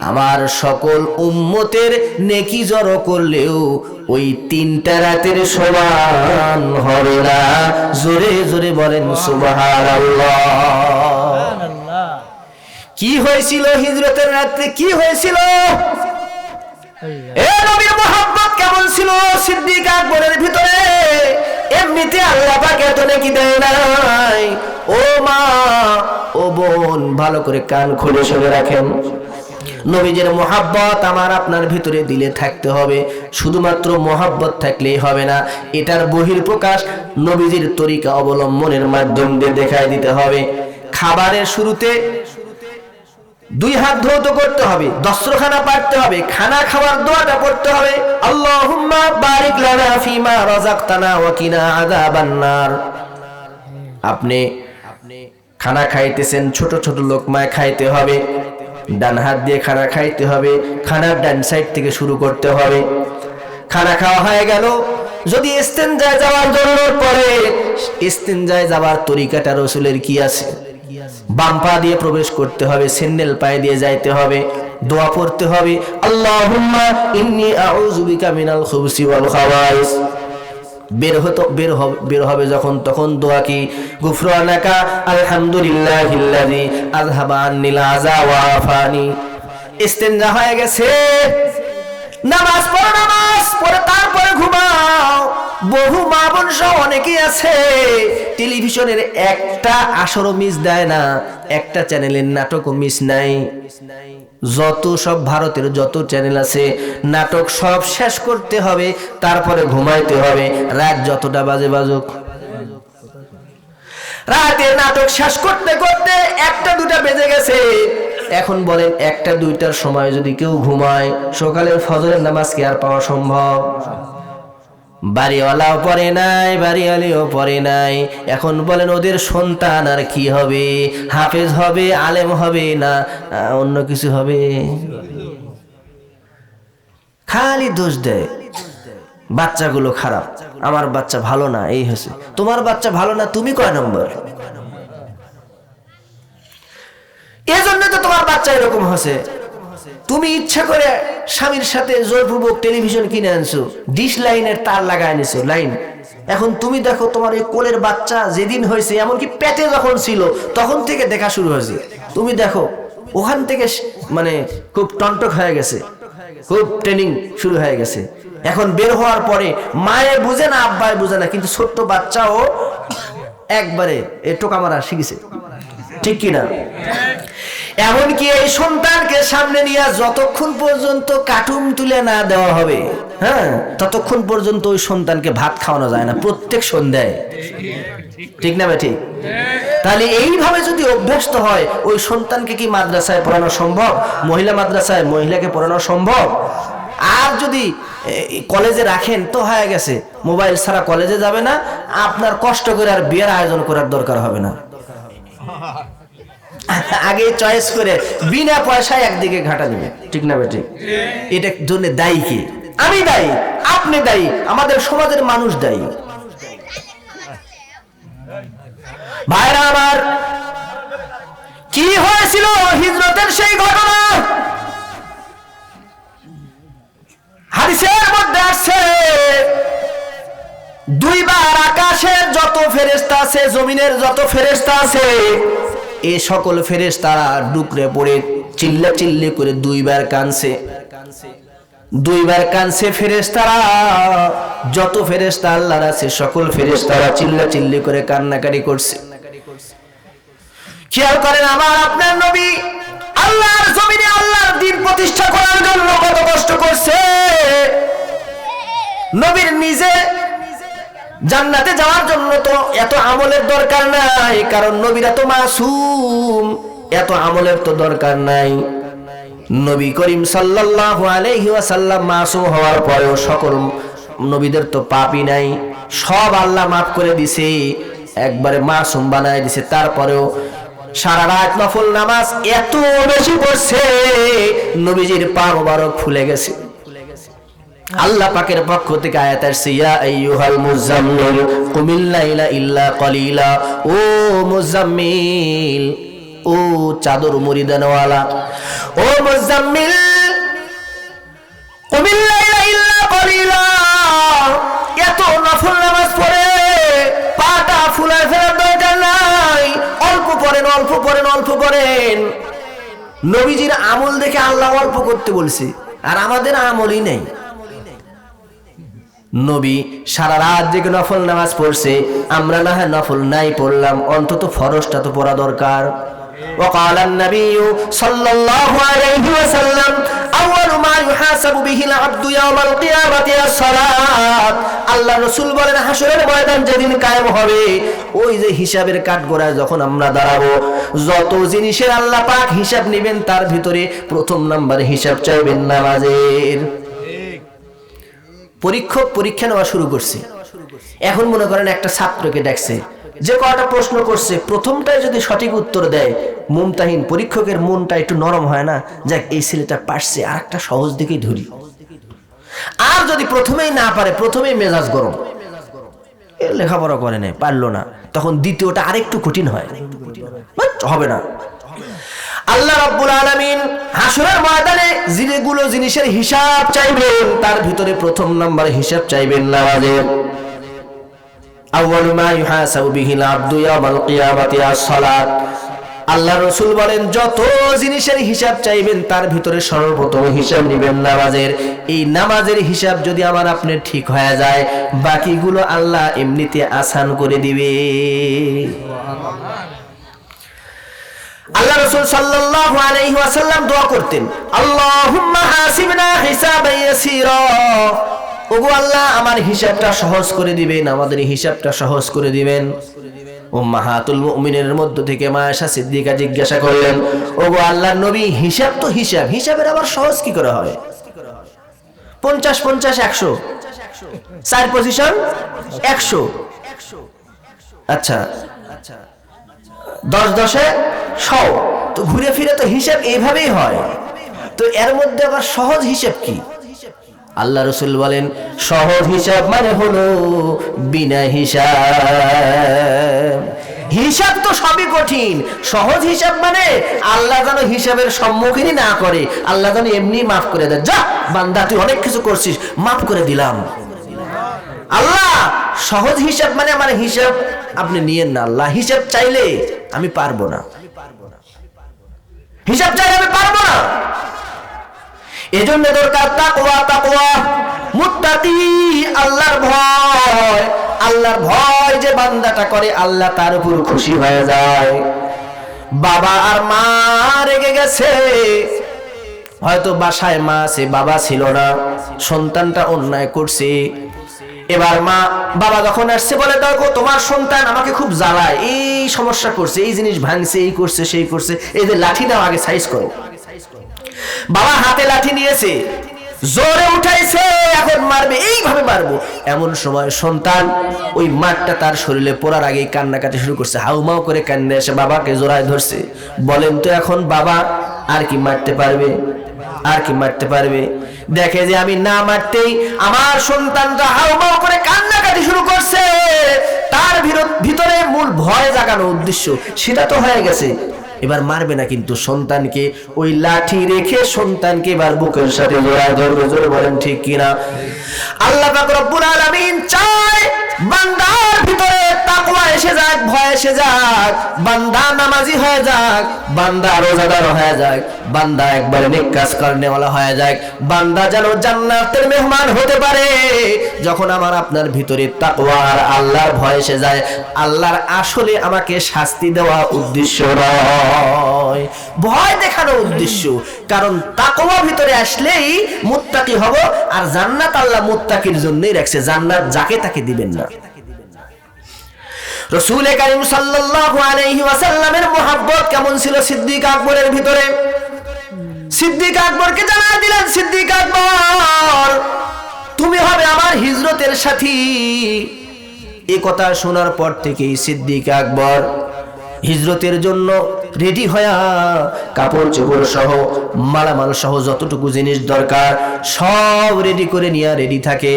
আমার সকল উম্মতের নেকি জড়ো করলেও ওই 3টা রাতের সমান হবে না। জোরে জোরে বলেন সুবহানাল্লাহ। কি হয়েছিল হিজরতের রাতে? কি হয়েছিল? এ নবীর মুহাব্বত কেমন ছিল সিদ্দিক আকবরের ভিতরে? এমনিতে আল্লাহ পাক এত নেকি দেয় নাই। ও মা, ও বোন, ভালো করে কান খুলে শুনে রাখেন। নবীজির মুহাব্বত আমার আপনার ভিতরে দিলে থাকতে হবে। শুধুমাত্র মুহাব্বত থাকলেই হবে না, এটার বহির্প্রকাশ নবীজির তরিকা অবলম্বনের মাধ্যম দিয়ে দেখায় দিতে হবে। খাবারের শুরুতে 2 হাত ধৌত করতে হবে, দস্তরখানা পাড়তে হবে, খানা খাওয়ার দোয়াটা পড়তে হবে, আল্লাহুম্মা বারিক লানা ফিমা রাযাকতানা ওয়া কিনা আযাবান নার। আপনি খানা খাইতেছেন, ছোট ছোট লোকমায় খাইতে হবে, ডান হাত দিয়ে খানা খাইতে হবে, খানার ডান সাইড থেকে শুরু করতে হবে। খানা খাওয়া হয়ে গেল, যদি ইস্তেনজায় যাওয়ার জরুরত পড়ে, ইস্তেনজায় যাওয়ার তরিকাটা রাসূলের কি আছে? বাম পা দিয়ে প্রবেশ করতে হবে, স্যান্ডেল পায়ে দিয়ে যাইতে হবে, দোয়া পড়তে হবে, আল্লাহুম্মা ইন্নী আউযু বিকা মিনাল খুবসি ওয়াল খাবাইস। বের হবে যখন, তখন দোয়া কি? গুফরানাকা আলহামদুলিল্লাহিল্লাযী আযহাবা আন্নিল আযা ওয়া আফানি। ইস্তেনজা হয়ে গেছে, নামাজ পড়ে তারপরে ঘুমাও। বহু মা বোন সহ অনেকেই আছে টেলিভিশনের একটা আসরও মিস দেয় না, একটা চ্যানেলের নাটকও মিস নাই। যত সব ভারতের যত চ্যানেল আছে নাটক সব শেষ করতে হবে, তারপরে ঘুমাইতে হবে। রাত যতটা বাজে বাজুক, রাতের নাটক শেষ করতে করতে 1টা-2টা বেজে গেছে। এখন বলেন 1টা-2টার সময় যদি কেউ ঘুমায়, সকালের ফজরের নামাজ কি আর পাওয়া সম্ভব? বাড়িওয়ালাও পড়ে নাই, বাড়িওয়ালিও পড়ে নাই। এখন বলেন ওদের সন্তান আর কি হবে? হাফেজ হবে, আলেম হবে, না অন্য কিছু হবে? খালি দোষ দেয়, বাচ্চাগুলো খারাপ, আমার বাচ্চা ভালো না, এই হয়েছে। তোমার বাচ্চা ভালো না, তুমি কয় নম্বর? এজন্য তো তোমার বাচ্চা এরকম হয়েছে। তুমি ইচ্ছা করে স্বামীর সাথে জোরপূর্বক টেলিভিশন কিনে আনছো, ডিশ লাইনের তার লাগায় নিছো লাইন। এখন তুমি দেখো তোমার এই কোলের বাচ্চা যেদিন হয়েছে, এমনকি পেটে যখন ছিল তখন থেকে দেখা শুরু হয়েছে, তুমি দেখো ওখান থেকে মানে খুব টনটক হয়ে গেছে, খুব ট্রেনিং শুরু হয়ে গেছে। এখন বের হওয়ার পরে মায়ে বুঝে না, আব্বাই বুঝে না, কিন্তু ছোট্ট বাচ্চাও একবারে টোকা মারা শিখেছে, ঠিক কিনা? এমনকি এই সন্তানকে সামনে নিয়ে যতক্ষণ পর্যন্ত কার্টুন তুলে না দেওয়া হবে, হ্যাঁ, ততক্ষণ পর্যন্ত ওই সন্তানকে ভাত খাওয়ানো যায় না প্রত্যেক সন্ধ্যায়, ঠিক না ঠিক? তাহলে এইভাবে যদি অভ্যস্ত হয়, ওই সন্তানকে কি মাদ্রাসায় পড়ানো সম্ভব? মহিলা মাদ্রাসায় মহিলাকে পড়ানো সম্ভব? আর যদি কলেজে রাখেন তো হয়ে গেছে, মোবাইল ছাড়া কলেজে যাবে না, আপনার কষ্ট করে আর বিয়ের আয়োজন করার দরকার হবে না। আগে চয়েস করে বিনা পয়সায় একদিকে ঘাটা দিবে, ঠিক না ঠিক? এটার জন্য দায়ী কি? আমি দায়ী, আপনি দায়ী, আমাদের সমাজের মানুষ দায়ী। ভাইরা আমার, কি হয়েছিল হিজরতের সেই ঘটনা? হাদিসের মধ্যে আছে, 2বার আকাশের যত ফেরেশতা আছে, জমিনের যত ফেরেশতা আছে, এ সকল ফেরেশতারা ডুকরে পড়ে চিল্লা চিল্লি করে 2বার কানছে। 2বার কানছে ফেরেশতারা, যত ফেরেশতা আল্লাহর আছে সকল ফেরেশতারা চিল্লা চিল্লি করে কান্নাকারি করছে। খেয়াল করেন, আমার আপনার নবী আল্লাহর জমিনে আল্লাহর দ্বীন প্রতিষ্ঠা করার জন্য কত কষ্ট করছে। নবীর নিজে জান্নাতে যাওয়ার জন্য তো এত আমলের দরকার নাই, কারণ নবীরা তো মাসুম, এত আমলের তো দরকার নাই। নবী করিম সাল্লাল্লাহু আলাইহি ওয়াসাল্লাম মাসুম হওয়ার পরেও সকল নবীদের তো পাপই নাই, সব আল্লাহ মাফ করে দিছে, একবারে মাসুম বানায় দিছে। তারপরেও সারা রাত নফল নামাজ এত বেশি পড়ছে, নবীজির পা মোবারক ফুলে গেছে। আল্লাহ পাকের পক্ষ থেকে আয়াত আসছে, ইয়া আইয়ুহাল মুজাম্মিল কুমিল লাইলা ইল্লা কলিলা। ও মুজাম্মিল, ও চাদর মুড়ি দেনওয়ালা, ও মুজাম্মিল, কুমিল লাইলা ইল্লা কলিলা, এত নফল নামাজ পড়ে পাটা ফুলায় ফেলার দরকার নাই, অল্প পড়েন, অল্প পড়েন, অল্প পড়েন। নবীজির আমল দেখে আল্লাহ অল্প করতে বলছে, আর আমাদের আমলই নেই। নবী সারা রাত জেগে নফল নামাজ পড়ছে, আমরা না হয় নফল নাই পড়লাম, অন্তত ফরজটা তো পড়া দরকার। وقال النبي صلى الله عليه وسلم أول ما يحاسب به العبد يوم القيامة الصلاة। আল্লাহ রাসূল বলেন, হাসরের ময়দান যেদিন কায়েম হবে, ওই যে হিসাবের কাঠগড়ায় যখন আমরা দাঁড়াবো, যত জিনিসের আল্লাহ পাক হিসাব নেবেন, তার ভিতরে প্রথম নাম্বার হিসাব চাইবেন নামাজের। পরীক্ষা নেওয়া শুরু করছে। এখন মনে করেন একটা ছাত্রকে ডাকছে, যে কয়টা প্রশ্ন করছে প্রথমটাই যদি সঠিক উত্তর দেয়, মুমতাহিন পরীক্ষকের মনটা একটু নরম হয় না, যাক এই ছেলেটা পারছে, আর একটা সহজ দিকেই ধরি। আর যদি প্রথমেই না পারে, প্রথমেই মেজাজ গরম, লেখাপড়া করে নেই, পারলো না, তখন দ্বিতীয়টা আরেকটু কঠিন হয়, হবে না। আল্লাহ রাব্বুল আলামিন হাসরের ময়দানে যেগুলো জিনিসের হিসাব চাইবেন, তার ভিতরে প্রথম নাম্বার হিসাব চাইবেন নামাজের। আউয়ালু মা ইউহাসাবু বিহিল আবদু ইয়াউমাল কিয়ামাতি আস-সালাত। আল্লাহ রাসূল বলেন যত জিনিসের হিসাব চাইবেন তার ভিতরে সর্বপ্রথম হিসাব নেবেন নামাজের। এই নামাজের হিসাব যদি আমার আপনার ঠিক হয়ে যায়, বাকিগুলো আল্লাহ এমনিতে আসান করে দিবে। আল্লাহ রাসূল সাল্লাল্লাহু আলাইহি ওয়াসাল্লাম দোয়া করতেন, আল্লাহুম্মা হাসিবনা হিসাবান ইয়াসীরা। ওগো আল্লাহ আমার হিসাবটা সহজ করে দিবেন, আমাদের হিসাবটা সহজ করে দিবেন। উম্মাহাতুল মুমিনের মধ্য থেকে মা আয়েশা সিদ্দিকা জিজ্ঞাসা করলেন, ওগো আল্লাহর নবী হিসাব তো হিসাব, হিসাবের আবার সহজ কি করে হয়? 50 50 100 চার পজিশন 100, আচ্ছা 10 10 100, তো ঘুরে ফিরে তো হিসাব এইভাবেই হয়, তো এর মধ্যে আবার সহজ হিসাব কি? আল্লাহ রাসূল বলেন সহজ হিসাব মানে হলো বিনা হিসাব। হিসাব তো সবই কঠিন, সহজ হিসাব মানে আল্লাহ যেন হিসাবের সম্মুখীনই না করে, আল্লাহ যেন এমনি মাফ করে দেয়, যা বান্দা তুই অনেক কিছু করছিস মাফ করে দিলাম। আল্লাহ সহজ হিসাব মানে আমার হিসাব আপনি নিয়েন না, আল্লাহ হিসাব চাইলে আমি পারবো না, হিসাব চাইলে আমি পারবো না। এজন্য দরকার তাকওয়া, তাকওয়া মুত্তাকি, আল্লাহর ভয়। আল্লাহর ভয় যে বান্দাটা করে আল্লাহ তার উপর খুশি হয়ে যায়। বাবা আর মা রেগে গেছে, হয়তো বাসায় মা আছে বাবা ছিল না, সন্তানটা অন্যায় করছে। এবার মা বাবা যখন আসছে বলে দেখো তোমার সন্তান আমাকে খুব জ্বালায়, এই সমস্যা করছে, এই জিনিস ভাঙছে, এই করছে সেই করছে, এই যে লাঠি দাও আগে সাইজ করো। বাবা হাতে লাঠি নিয়েছে, জোরে উঠাইছে, এখন মারবে, এইভাবে মারবো। এমন সময় সন্তান ওই মারটা তার শরীরে পড়ার আগেই কান্নাকাটি শুরু করছে, হাউমাউ করে কান্না এসে বাবাকে জোড়ায় ধরছে। বলেন তো এখন বাবা আর কি মারতে পারবে? আর কি মারতে পারবে? দেখে যে আমি না মারতেই আমার সন্তানটা হাউমাউ করে কান্নাকাটি শুরু করছে, তার ভিতরে মূল ভয় জাগানো উদ্দেশ্য সেটা তো হয়ে গেছে, এবার মারবে না, কিন্তু সন্তানকে ওই লাঠি রেখে সন্তানকে এবার বুকের সাথে জড়ায় ধরবে। জোরে বলেন ঠিক কিনা? আল্লাহ পাক রব্বুল আলামিন চায় বান্দার ভিতরে তাকওয়া এসে যাক, ভয় এসে যাক, বান্দা নামাজি হয়ে যাক, বান্দা রোজাদার হয়ে যাক, বান্দা একবারে নেক কাজ করেনেওয়ালা হয়ে যাক, বান্দা যেন জান্নাতের মেহমান হতে পারে। যখন আমার আপনার ভিতরে তাকওয়া আর আল্লাহর ভয় এসে যায়, আল্লাহর আসলে আমাকে শাস্তি দেওয়া উদ্দেশ্য নয়, ভয় দেখানো উদ্দেশ্য। কারণ তাকওয়া ভিতরে আসলেই মুত্তাকি হব, আর জান্নাত আল্লাহ মুত্তাকির জন্যই রাখছে, জান্নাত যাকে তাকে দিবেন না। রাসূল কারীম সাল্লাল্লাহু আলাইহি ওয়াসাল্লামের মুহাব্বত কেমন ছিল সিদ্দিক আকবরের ভিতরে? সিদ্দিক আকবরকে জানাই দিলেন, সিদ্দিক আকবর তুমি হবে আমার হিজরতের সাথী। এই কথা শোনার পর থেকেই সিদ্দিক আকবর হিজরতের জন্য রেডি হয়ে কাপড় চোপড় সহ মালামাল সহ যতটুকু জিনিস দরকার সব রেডি করে নিয়ে রেডি থাকে।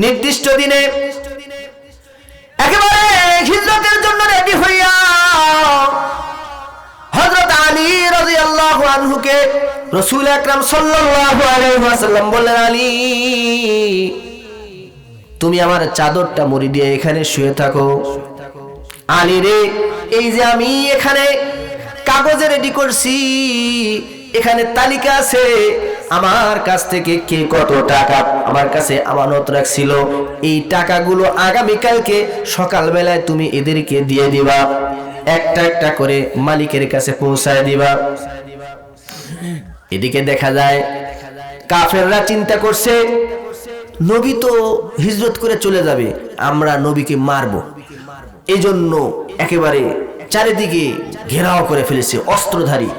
নির্দিষ্ট দিনে একেবারে হিজরতের জন্য রেডি হইয়া হযরত আলী রাদিয়াল্লাহু আনহুকে রাসূল আকরাম সাল্লাল্লাহু আলাইহি ওয়াসাল্লাম বললেন, আলী তুমি আমার চাদরটা মুড়ি দিয়ে এখানে শুয়ে থাকো। আলী রে, এই যে আমি এখানে কাগজে রেডি করছি, এখানে তালিকা আছে আমার কাছ থেকে কে কত টাকা আমার কাছে আমানত রাখছিল, এই টাকাগুলো আগামীকালকে সকালবেলায় তুমি এদেরকে দিয়ে দিবা, একটা একটা করে মালিকের কাছে পৌঁছায় দিবা। এদিকে দেখা যায় কাফেররা চিন্তা করছে নবী তো হিজরত করে চলে যাবে, আমরা নবীকে মারবো, এই জন্য একেবারে চারিদিকে ঘেরাও করে ফেলেছে অস্ত্রধারী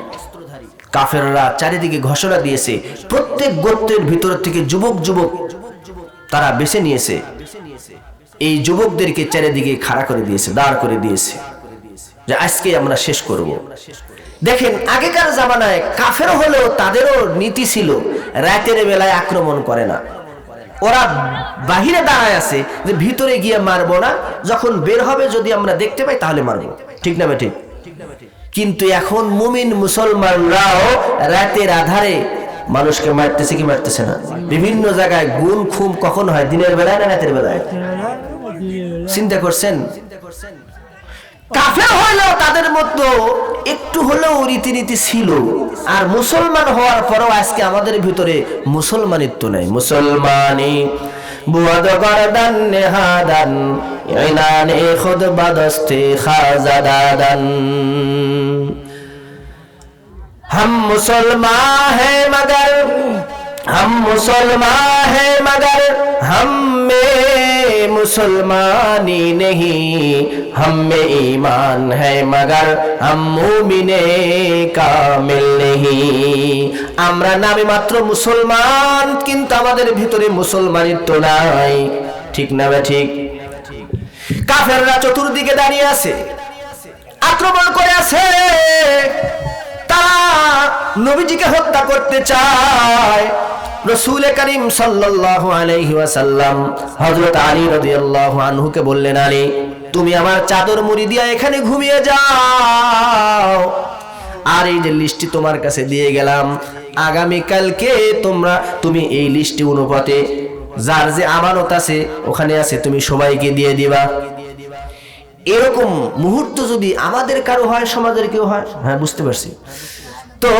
কাফেররা। চারিদিকে ঘোষণা দিয়েছে, প্রত্যেক গোত্রের ভিতর থেকে যুবক যুবক তারা বেছে নিয়েছে, এই যুবকদেরকে চারিদিকে খাড়া করে দিয়েছে, দাঁড় করে দিয়েছে যে আজকে আমরা শেষ করব। দেখেন আগেকার জামানায় কাফের হলেও তাদেরও নীতি ছিল, রাতের বেলায় আক্রমণ করে না, ওরা বাহিরে দাঁড়ায় আছে যে ভিতরে গিয়ে মারবো না, যখন বের হবে যদি আমরা দেখতে পাই তাহলে মারবো, ঠিক না ঠিক? কিন্তু এখন মুমিন মুসলমানরাও রাতের আধারে মানুষকে মারতেছে কি মারতেছে না? বিভিন্ন জায়গায় গুম খুম কখন হয়, দিনের বেলায় না রাতের বেলায়? চিন্তা করছেন? কাফের হইলেও তাদের মধ্যে একটু হলেও রীতিনীতি ছিল, আর মুসলমান হওয়ার পরেও আজকে আমাদের ভিতরে মুসলমানিত্ব নাই। মুসলমানি বুয়াদ গরদান নেহাদান ইনানে খুদ বাদস্তে খাজাদাদান। हम मुसलमान हैं मगर हम मुसलमान हैं मगर हम में मुसलमानी नहीं, हम में ईमान है मगर हम मुमिने कामिल नहीं। আমরা নামে মাত্র মুসলমান, কিন্তু আমাদের ভিতরে মুসলমানিত্ব নাই। ঠিক না বা ঠিক? কাফেররা চতুর্দিকে দাঁড়িয়ে আছে, আক্রমণ করে আছে, তারা নবীজিকে হত্যা করতে চায়। রাসূল করিম সাল্লাল্লাহু আলাইহি ওয়াসাল্লাম হযরত আলী রাদিয়াল্লাহু আনহুকে বললেন, আলী তুমি আমার চাদর মুড়ি দিয়ে এখানে ঘুমিয়ে যাও, আর এই যে লিস্টটি তোমার কাছে দিয়ে গেলাম, আগামী কালকে তুমি এই লিস্টটি অনুপাতে যার যে আমানত আছে ওখানে আছে তুমি সবাইকে দিয়ে দিবা। এরকম মুহূর্ত যদি আমাদের কারো হয়, সমাজের কেউ হয়, হ্যাঁ বুঝতে পারছি, তো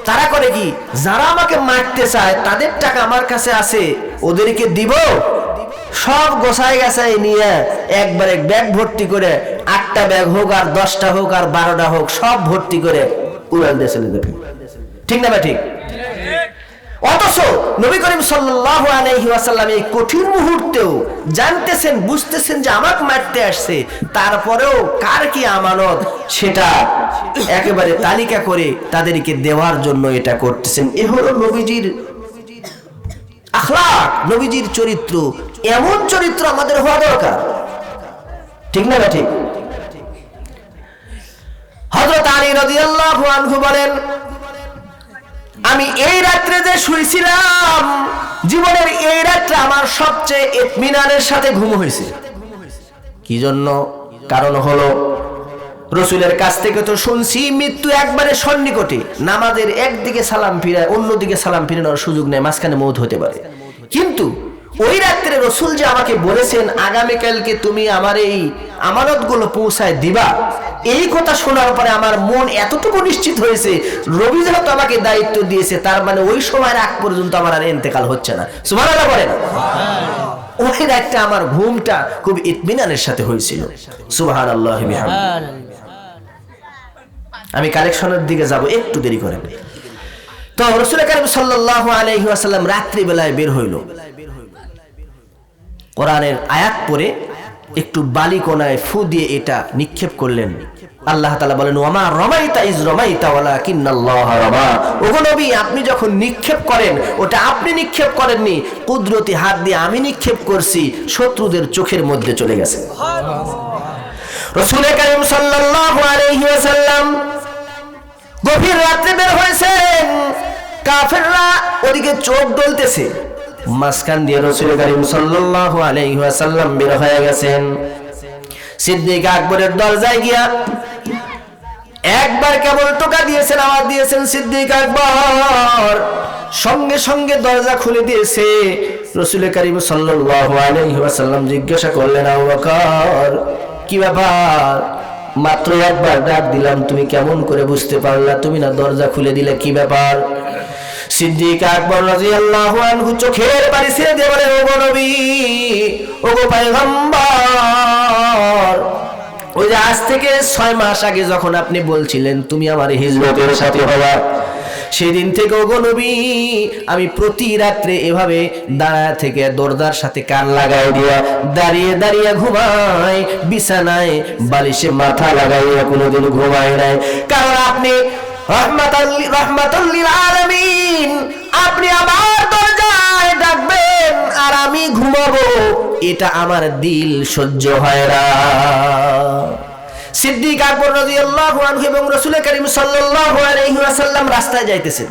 তারা করে কি, যারা আমাকে মারতে চায় তাদের টাকা আমার কাছে আছে, ওদেরকে দিব, সব গোছায় গাছায় নিয়ে একবারে ব্যাগ ভর্তি করে, 8টা ব্যাগ হোক আর 10টা হোক আর 12টা হোক, সব ভর্তি করে উড়াল দিয়ে চলে যাবে। ঠিক না ভাই? ঠিক। অথচ নবী করিম সাল্লাল্লাহু আলাইহি ওয়াসাল্লাম এই কঠিন মুহূর্তেও জানতেছেন, বুঝতেছেন যে আমাকে মারতে আসছে, তারপরেও কার কি আমানত সেটা একেবারে তালিকা করে তাদেরকে দেওয়ার জন্য এটা করতেছেন। এ হলো নবীজির আখলাক, নবীজির চরিত্র। এমন চরিত্র আমাদের হওয়া দরকার। ঠিক না ঠিক? হযরত আলী রাদিয়াল্লাহু আনহু বলেন, আমি এই রাত্রে যে শুয়েছিলাম, জীবনের এই রাত্রে আমার সবচেয়ে ইতমিনানের সাথে ঘুম হয়েছে। কি জন্য? কারণ হলো রাসূলের কাছ থেকে তো শুনছি মৃত্যু একবারে সন্নিকটে, নামাজের একদিকে সালাম ফিরায় অন্যদিকে সালাম ফিরানোর সুযোগ নেই, মাঝখানে মওত হতে পারে। কিন্তু ওই রাত্রে রাসূল যে আমাকে বলেছেন আগামীকালকে তুমি আমার এই আমানতগুলো পৌঁছায় দিবা, এই কথা শোনার পরে আমার মন এতটুকু নিশ্চিত হয়েছে, রবি যেহেতু আমাকে দায়িত্ব দিয়েছে, তার মানে ওই সময়ের আগ পর্যন্ত আমার আর ইন্তেকাল হচ্ছে না। সুবহানাল্লাহ বলেন। ওই রাতটা আমার ঘুমটা খুব ইতমিনানের সাথে হয়েছিল। সুবহানাল্লাহ বিহামদিহি। আমি কালেকশনের দিকে যাব, একটু দেরি করেন। তো রাসূল করিম সাল্লাল্লাহু আলাইহি ওয়াসাল্লাম রাত্রি বেলায় বের হইল, কোরআনের আয়াত পড়ে একটু বালি কোনায় ফু দিয়ে এটা নিক্ষেপ করলেন। আল্লাহ তাআলা বলেন, ওয়া মা রামাইতা ইজ রামাইতা ওয়ালাকিন্নাল্লাহ রামা। ওগো নবী, আপনি যখন নিক্ষেপ করেন ওটা আপনি নিক্ষেপ করেননি, কুদরতি হাত দিয়ে আমি নিক্ষেপ করছি, শত্রুদের চোখের মধ্যে চলে গেছে। রাসূল করিম সাল্লাল্লাহু আলাইহি ওয়াসাল্লাম গভীর রাতে বের হয়েছেন, কাফেররা ওদিকে চোখ ডলতেছে, মাঝখান দিয়ে রাসূল করিম সাল্লাল্লাহু আলাইহি ওয়াসাল্লাম বের হয়ে গেছেন। সিদ্দিক আকবরের দরজায় গিয়া একবার কেবল টোকা দিয়েছেন, আওয়াজ দিয়েছেন সিদ্দিক আকবর, সঙ্গে সঙ্গে দরজা খুলে দিয়েছে। রাসূল করিম সাল্লাল্লাহু আলাইহি ওয়াসাল্লাম জিজ্ঞাসা করলেন, আবু বকর কি ব্যাপার? মাত্র একবার ডাক দিলাম, তুমি কেমন করে বুঝতে পারলা? তুমি না দরজা খুলে দিলে, কি ব্যাপার? সিদ্দিক আকবর রাদিয়াল্লাহু আনহু চোখের পানি ছেড়ে দিয়ে বলেন, ওগো নবী, ওগো পয়গম্বর, ওই যে আজ থেকে 6 মাস আগে যখন আপনি বলছিলেন তুমি আমার হিজরতের সাথী হবা, সেদিন থেকে ওগো নবী আমি প্রতি রাত্রে এভাবে দাঁড়ায় থেকে দরজার সাথে কান লাগাই দিয়া দাঁড়িয়ে দাঁড়িয়ে ঘুমাই, বিছানায় বালিশে মাথা লাগাইয়া কোনোদিন ঘুমাই নাই। কারণ আপনি রাহমাতাল লিল আলামিন, আপনি আমার দরজায় ডাকবেন আর আমি ঘুমাবো, এটা আমার দিল সহ্য হয় না। সিদ্দিক আকবর রাদিয়াল্লাহু আনহু এবং রাসূল করিম সাল্লাল্লাহু আলাইহি ওয়াসাল্লাম রাস্তায় যাইতেছেন,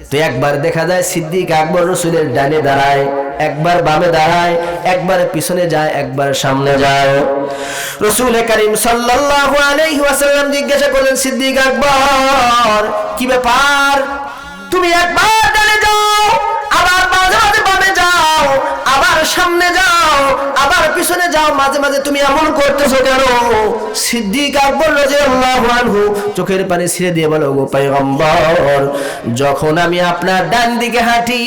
তো একবার দেখা যায় সিদ্দিক আকবর রাসূলের ডানে দাঁড়ায়, একবার বামে দাঁড়ায়, একবার পিছনে যায়, একবার সামনে যায়। রাসূল করিম সাল্লাল্লাহু আলাইহি ওয়াসাল্লাম জিজ্ঞাসা করলেন, সিদ্দিক আকবর কি ব্যাপার? তুমি একবার ডানে যাও, আবার মাঝে মাঝে বামে যাও, আবার সামনে যাও, আবার পিছনে পেছনে যাও, মাঝে মাঝে তুমি এমন করতেছো কেন? সিদ্দিক আকবর রাদিয়াল্লাহু আনহু চোখের পানি ছেড়ে দিয়ে বলে, ওগো পয়গম্বর, যখন আমি আপনার ডান দিকে হাঁটি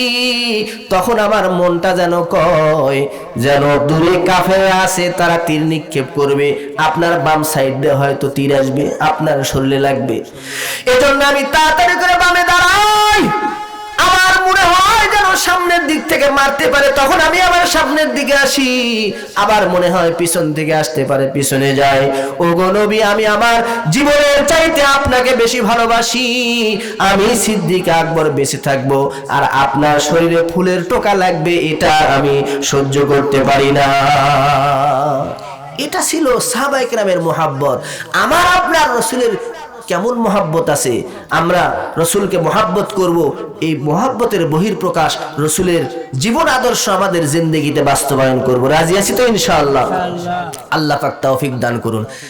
তখন আমার মনটা যেন কয় যেন দূরে কাফেররা আছে, তারা তীর নিক্ষেপ করবে, আপনার বাম সাইড দিয়ে হয়তো তীর আসবে, আপনার শরীরে লাগবে। এজন্য আমি তাড়াতাড়ি করে বামে দাঁড়াই। আমার মনে হয় যেন সামনের দিক থেকে মারতে পারে, তখন আমি আবার সামনের দিকে আসি। আবার মনে হয় পিছন থেকে আসতে পারে, পিছনে যাই। ওগো নবী, আমি আমার জীবনের চাইতে আপনাকে বেশি ভালোবাসি। আমি সিদ্দিক আকবর বেঁচে থাকবো আর আপনার শরীরে ফুলের টোকা লাগবে, এটা আমি সহ্য করতে পারি না। এটা ছিল সাহাবায়ে কেরামের মুহাব্বত। আমার আপনার রাসূলের কেমন মহাব্বত আছে, আমরা রসুলকে মহাব্বত করব। এই মহাব্বতের বহিঃপ্রকাশ রসুলের জীবন আদর্শ আমাদের জিন্দেগিতে বাস্তবায়ন করব। রাজি আছি তো ইনশাআল্লাহ? আল্লাহ পাক তৌফিক দান করুন।